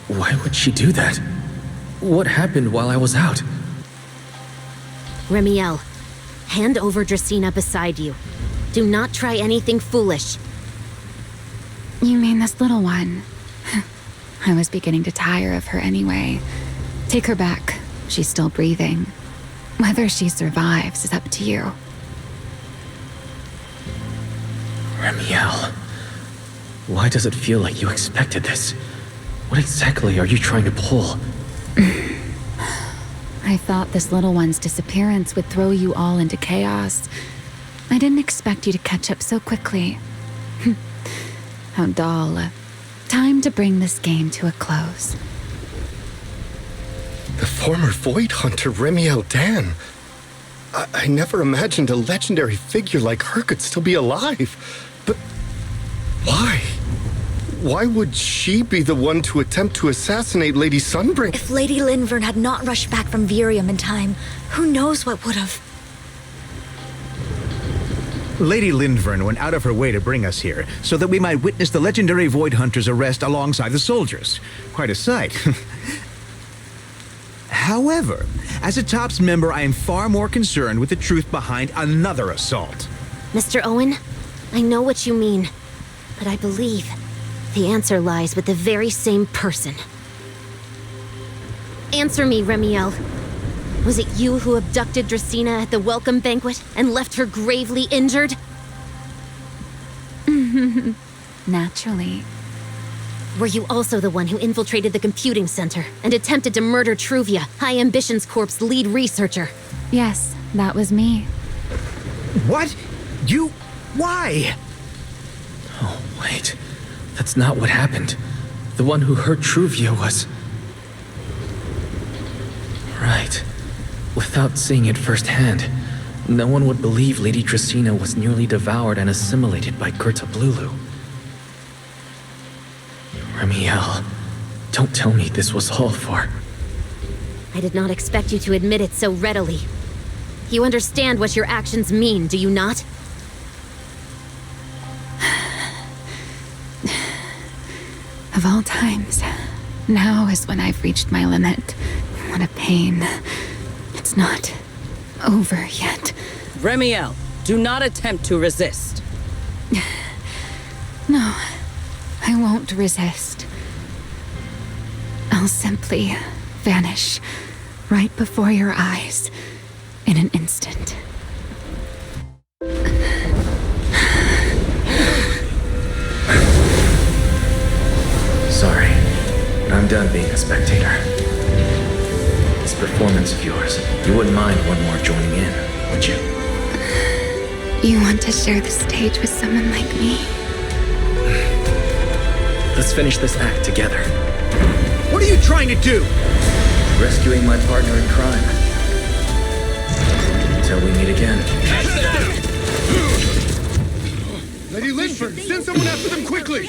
Why would she do that? What happened while I was out? Remiel, hand over Dracena beside you. Do not try anything foolish. You mean this little one? I was beginning to tire of her anyway. Take her back. She's still breathing. Whether she survives is up to you. Remiel, why does it feel like you expected this? What exactly are you trying to pull? I thought this little one's disappearance would throw you all into chaos. I didn't expect you to catch up so quickly. How dull. Time to bring this game to a close. The former Void Hunter Remiel Dan. I never imagined a legendary figure like her could still be alive. But why? Why would she be the one to attempt to assassinate Lady Sunbreak? If Lady Linvern had not rushed back from Virium in time, who knows what would have... Lady Linvern went out of her way to bring us here, so that we might witness the legendary Void Hunter's arrest alongside the soldiers. Quite a sight. However, as a TOPS member, I am far more concerned with the truth behind another assault. Mr. Owen, I know what you mean, but I believe the answer lies with the very same person. Answer me, Remiel. Was it you who abducted Dracena at the welcome banquet and left her gravely injured? Naturally. Were you also the one who infiltrated the computing center and attempted to murder Truvia, High Ambitions Corp's lead researcher? Yes, that was me. What? You... why? Oh, wait. That's not what happened. The one who hurt Truvia was... Right. Without seeing it firsthand, no one would believe Lady Trisina was nearly devoured and assimilated by Gerta Blulu. Remiel, don't tell me this was all for... I did not expect you to admit it so readily. You understand what your actions mean, do you not? Of all times, now is when I've reached my limit. What a pain. It's not over yet. Remiel, do not attempt to resist. No, I won't resist. I'll simply vanish right before your eyes in an instant. Sorry, but I'm done being a spectator. This performance of yours, you wouldn't mind one more joining in, would you? You want to share the stage with someone like me? Let's finish this act together. What are you trying to do? Rescuing my partner in crime. Until we meet again. Lady Linford, send someone after them quickly!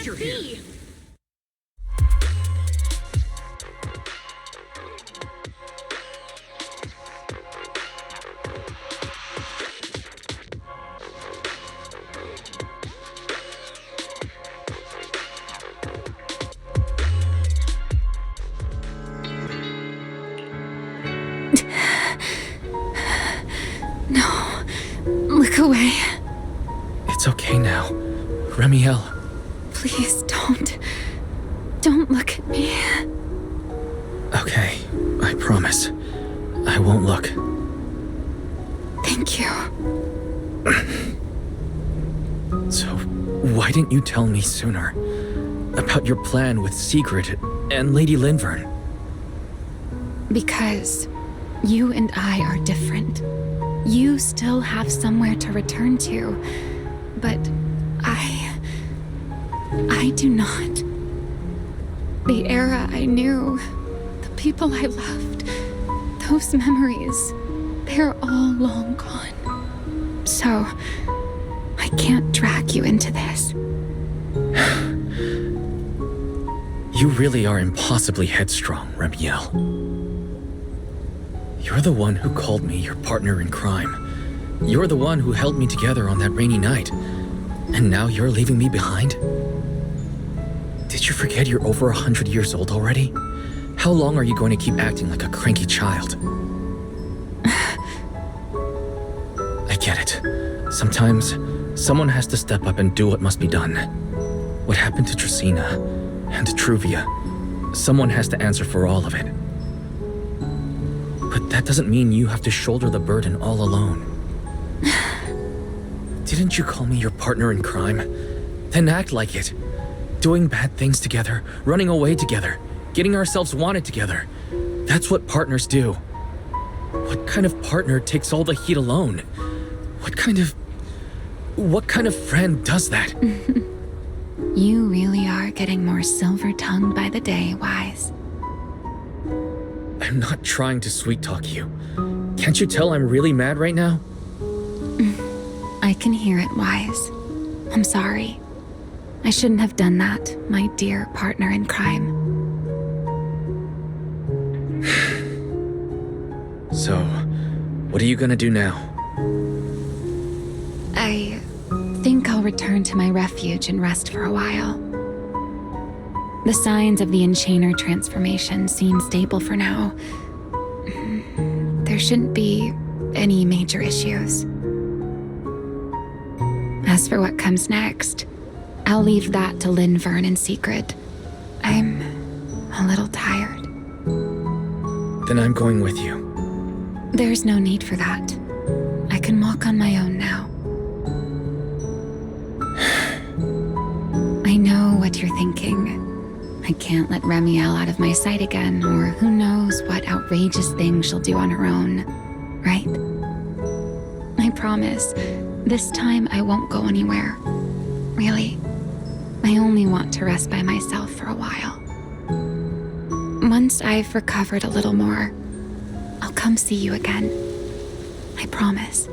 No, look away. It's okay now. Remiel. Please don't. Don't look at me. Okay, I promise. I won't look. Thank you. So, why didn't you tell me sooner? About your plan with Sigrid and Lady Linvern? Because you and I are different. You still have somewhere to return to, but I do not. The era I knew, the people I loved, those memories, they're all long gone. So, I can't drag you into this. You really are impossibly headstrong, Remiel. You're the one who called me your partner in crime. You're the one who held me together on that rainy night. And now you're leaving me behind? Did you forget you're over 100 years old already? How long are you going to keep acting like a cranky child? I get it. Sometimes, someone has to step up and do what must be done. What happened to Trisina and to Truvia, someone has to answer for all of it. But that doesn't mean you have to shoulder the burden all alone. Didn't you call me your partner in crime? Then act like it. Doing bad things together, running away together, getting ourselves wanted together. That's what partners do. What kind of partner takes all the heat alone? What kind of friend does that? You really are getting more silver-tongued by the day, Wise. I'm not trying to sweet-talk you. Can't you tell I'm really mad right now? I can hear it, Wise. I'm sorry. I shouldn't have done that, my dear partner in crime. So, what are you gonna do now? I think I'll return to my refuge and rest for a while. The signs of the Enchainer transformation seem stable for now. There shouldn't be any major issues. As for what comes next, I'll leave that to Linvern and Sigrid. I'm a little tired. Then I'm going with you. There's no need for that. I can walk on my own now. I know what you're thinking. I can't let Remiel out of my sight again, or who knows what outrageous thing she'll do on her own, right? I promise, this time I won't go anywhere. Really. I only want to rest by myself for a while. Once I've recovered a little more, I'll come see you again. I promise.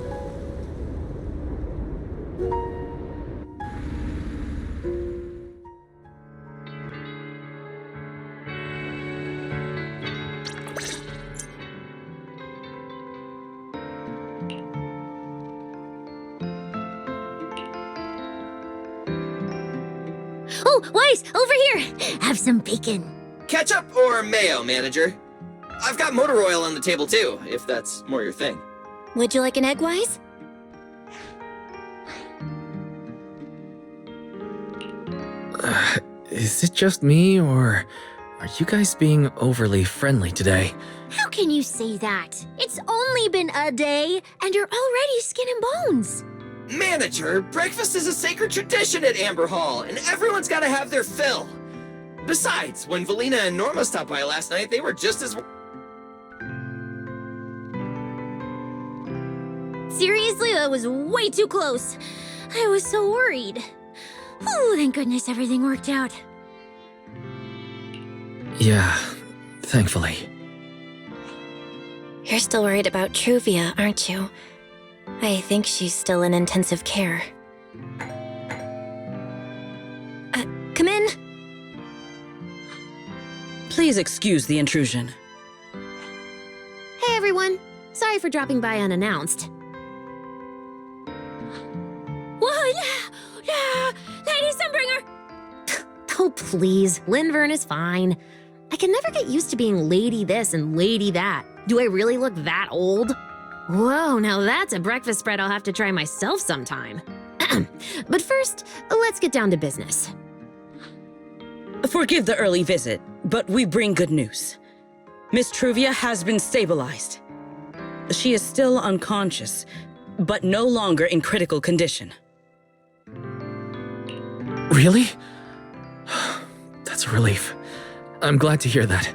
Oh, Weiss, over here! Have some bacon. Ketchup or mayo, manager? I've got motor oil on the table too, if that's more your thing. Would you like an egg, Weiss? Is it just me, or are you guys being overly friendly today? How can you say that? It's only been a day, and you're already skin and bones. Manager, breakfast is a sacred tradition at Amber Hall, and everyone's gotta have their fill. Besides, when Valina and Norma stopped by last night, they were just as... Seriously, that was way too close. I was so worried. Oh, thank goodness everything worked out. Yeah, thankfully. You're still worried about Truvia, aren't you? I think she's still in intensive care. Come in. Please excuse the intrusion. Hey, everyone. Sorry for dropping by unannounced. What? Lady Sunbringer! Oh, please. Lindvern is fine. I can never get used to being lady this and lady that. Do I really look that old? Whoa, now that's a breakfast spread I'll have to try myself sometime. But first, let's get down to business. Forgive the early visit, but we bring good news. Miss Truvia has been stabilized. She is still unconscious, but no longer in critical condition. Really? That's a relief. I'm glad to hear that.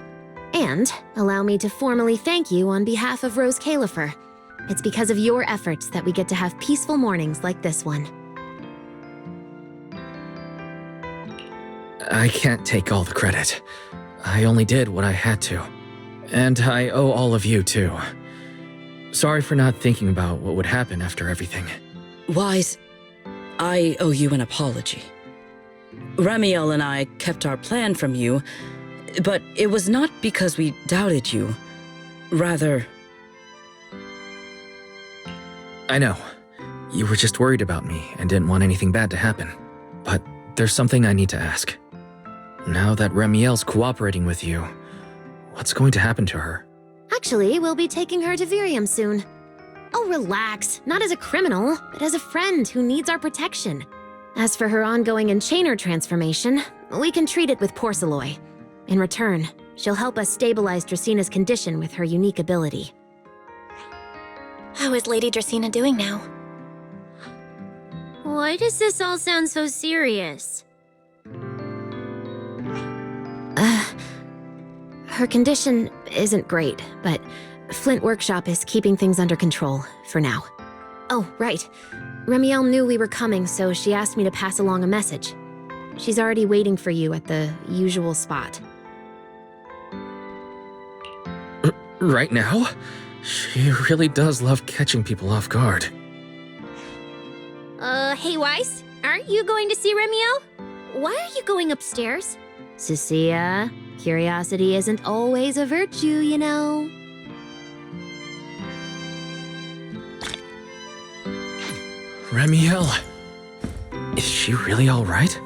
And allow me to formally thank you on behalf of Rose Califer. It's because of your efforts that we get to have peaceful mornings like this one. I can't take all the credit. I only did what I had to. And I owe all of you, too. Sorry for not thinking about what would happen after everything. Weiss, I owe you an apology. Ramiel and I kept our plan from you, but it was not because we doubted you. Rather... I know. You were just worried about me and didn't want anything bad to happen. But there's something I need to ask. Now that Ramiel's cooperating with you, what's going to happen to her? Actually, we'll be taking her to Virium soon. Oh, relax. Not as a criminal, but as a friend who needs our protection. As for her ongoing Enchainer transformation, we can treat it with Porceloy. In return, she'll help us stabilize Dracina's condition with her unique ability. How is Lady Dracina doing now? Why does this all sound so serious? Her condition isn't great, but Flint Workshop is keeping things under control, for now. Oh, right. Ramiel knew we were coming, so she asked me to pass along a message. She's already waiting for you at the usual spot. Right now? She really does love catching people off guard. Hey Weiss, aren't you going to see Ramiel? Why are you going upstairs? Cecilia, curiosity isn't always a virtue, you know. Ramiel, is she really all right?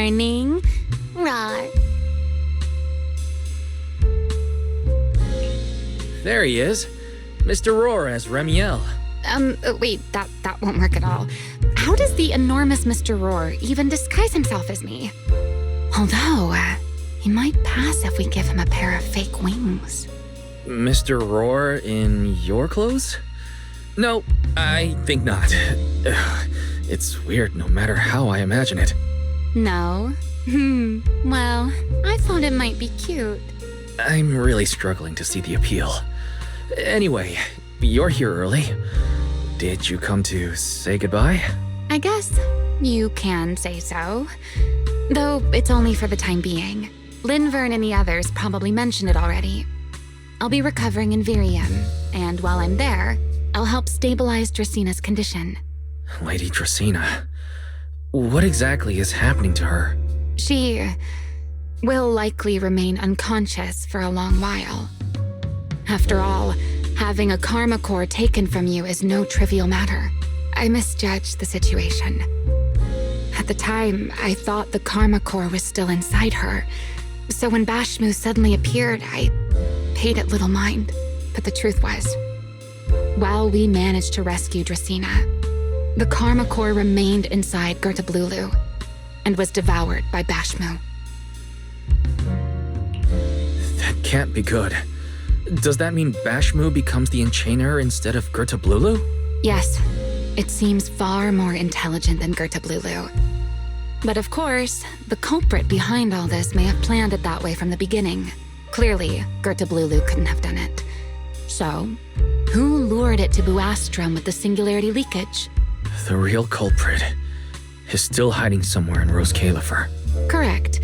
morning. Rawr. There he is. Mr. Roar as Remiel. Wait, that won't work at all. How does the enormous Mr. Roar even disguise himself as me? Although, he might pass if we give him a pair of fake wings. Mr. Roar in your clothes? No, I think not. Ugh, it's weird no matter how I imagine it. No? Well, I thought it might be cute. I'm really struggling to see the appeal. Anyway, you're here early. Did you come to say goodbye? I guess you can say so. Though it's only for the time being. Linvern and the others probably mentioned it already. I'll be recovering in Virium, and while I'm there, I'll help stabilize Dracina's condition. Lady Dracina. What exactly is happening to her? She will likely remain unconscious for a long while. After all, having a karma core taken from you is no trivial matter. I misjudged the situation. At the time, I thought the karma core was still inside her. So when Bashmu suddenly appeared, I paid it little mind. But the truth was, while we managed to rescue Dracina, the karma core remained inside Gertablulu and was devoured by Bashmu. That can't be good. Does that mean Bashmu becomes the Enchainer instead of Gertablulu? Yes, it seems far more intelligent than Gerta Blulu. But of course, the culprit behind all this may have planned it that way from the beginning. Clearly, Gerta Blulu couldn't have done it. So, who lured it to Buastrom with the singularity leakage? The real culprit is still hiding somewhere in Rose Califer. Correct.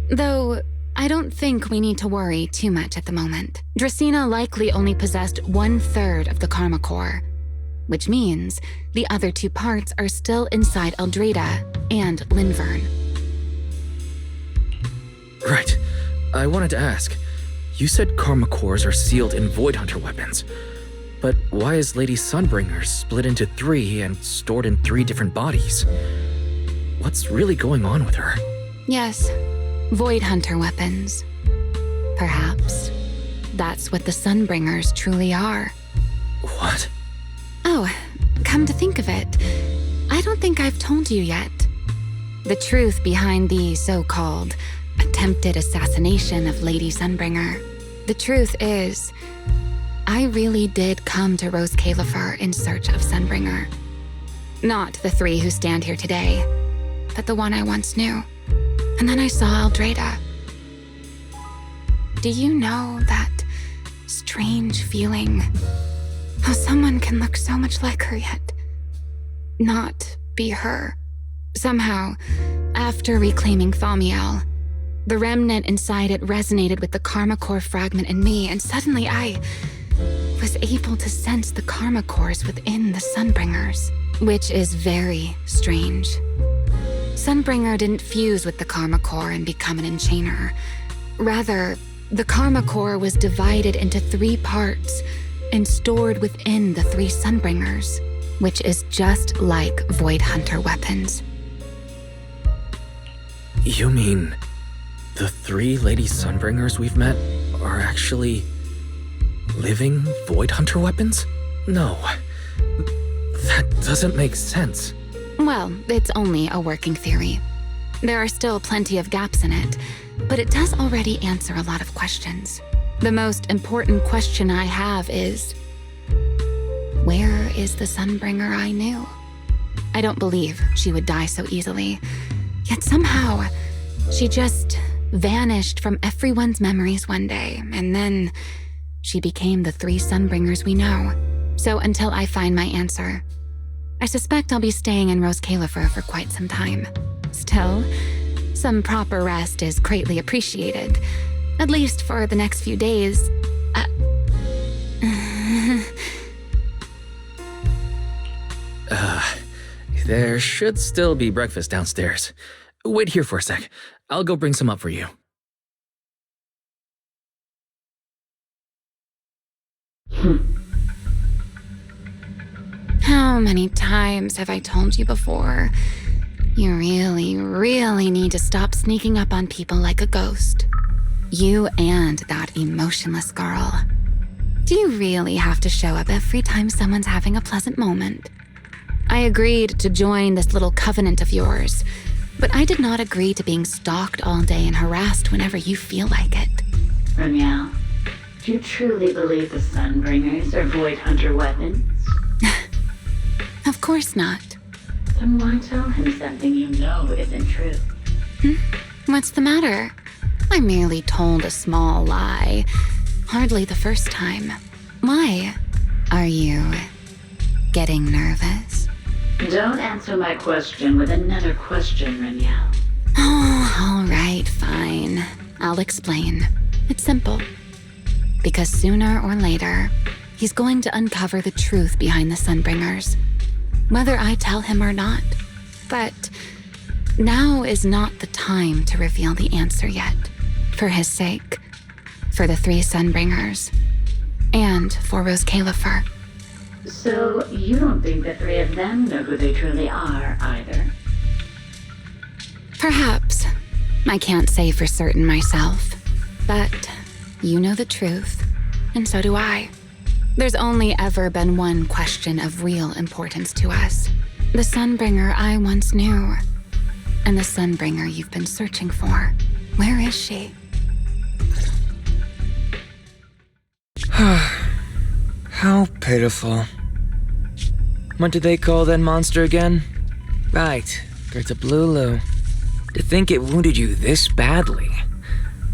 Though, I don't think we need to worry too much at the moment. Dracena likely only possessed 1/3 of the Karma Core, which means the other 2 parts are still inside Eldrada and Linvern. Right. I wanted to ask. You said Karma Cores are sealed in Void Hunter weapons. But why is Lady Sunbringer split into 3 and stored in 3 different bodies? What's really going on with her? Yes, Void Hunter weapons. Perhaps that's what the Sunbringers truly are. What? Oh, come to think of it, I don't think I've told you yet. The truth behind the so-called attempted assassination of Lady Sunbringer. The truth is, I really did come to Rose Califer in search of Sunbringer. Not the 3 who stand here today, but the one I once knew. And then I saw Eldrada. Do you know that strange feeling? How someone can look so much like her yet not be her. Somehow, after reclaiming Thaumiel, the remnant inside it resonated with the Karma Core fragment in me, and suddenly I was able to sense the Karma Cores within the Sunbringers, which is very strange. Sunbringer didn't fuse with the Karma Core and become an enchainer. Rather, the Karma Core was divided into 3 parts and stored within the 3 Sunbringers, which is just like Void Hunter weapons. You mean the 3 Lady Sunbringers we've met are actually living Void Hunter weapons? No, that doesn't make sense. Well, it's only a working theory. There are still plenty of gaps in it, but it does already answer a lot of questions. The most important question I have is, where is the Sunbringer I knew? I don't believe she would die so easily, yet somehow she just vanished from everyone's memories one day, and then she became the 3 Sunbringers we know. So until I find my answer, I suspect I'll be staying in Rose Califer for quite some time. Still, some proper rest is greatly appreciated, at least for the next few days. There should still be breakfast downstairs. Wait here for a sec. I'll go bring some up for you. How many times have I told you before? You really, really need to stop sneaking up on people like a ghost. You and that emotionless girl. Do you really have to show up every time someone's having a pleasant moment? I agreed to join this little covenant of yours, but I did not agree to being stalked all day and harassed whenever you feel like it. Ramiel, do you truly believe the Sunbringers are Void Hunter weapons? Of course not. Then why tell him something you know isn't true? What's the matter? I merely told a small lie. Hardly the first time. Why? Are you getting nervous? Don't answer my question with another question, Ramiel. Oh, all right, fine. I'll explain. It's simple. Because sooner or later, he's going to uncover the truth behind the Sunbringers. Whether I tell him or not. But now is not the time to reveal the answer yet. For his sake. For the 3 Sunbringers. And for Rose Califer. So, you don't think the 3 of them know who they truly are, either? Perhaps. I can't say for certain myself. But you know the truth, and so do I. There's only ever been one question of real importance to us. The Sunbringer I once knew. And the Sunbringer you've been searching for. Where is she? How pitiful. What do they call that monster again? Right, Gertablulu. To think it wounded you this badly.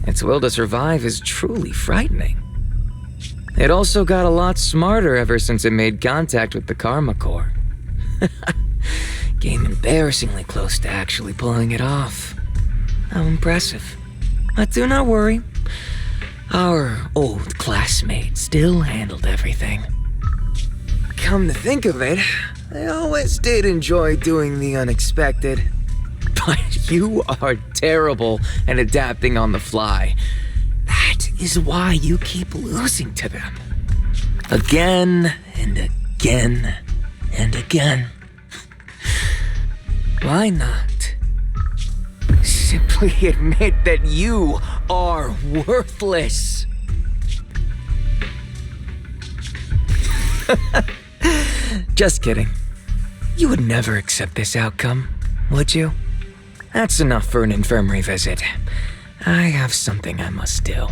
Its will to survive is truly frightening. It also got a lot smarter ever since it made contact with the Karma Core. Came embarrassingly close to actually pulling it off. How impressive. But do not worry. Our old classmate still handled everything. Come to think of it, I always did enjoy doing the unexpected. But you are terrible at adapting on the fly. That is why you keep losing to them. Again and again and again. Why not? Simply admit that you are worthless. Just kidding. You would never accept this outcome, would you? That's enough for an infirmary visit. I have something I must do.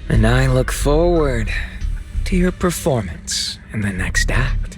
And I look forward to your performance in the next act.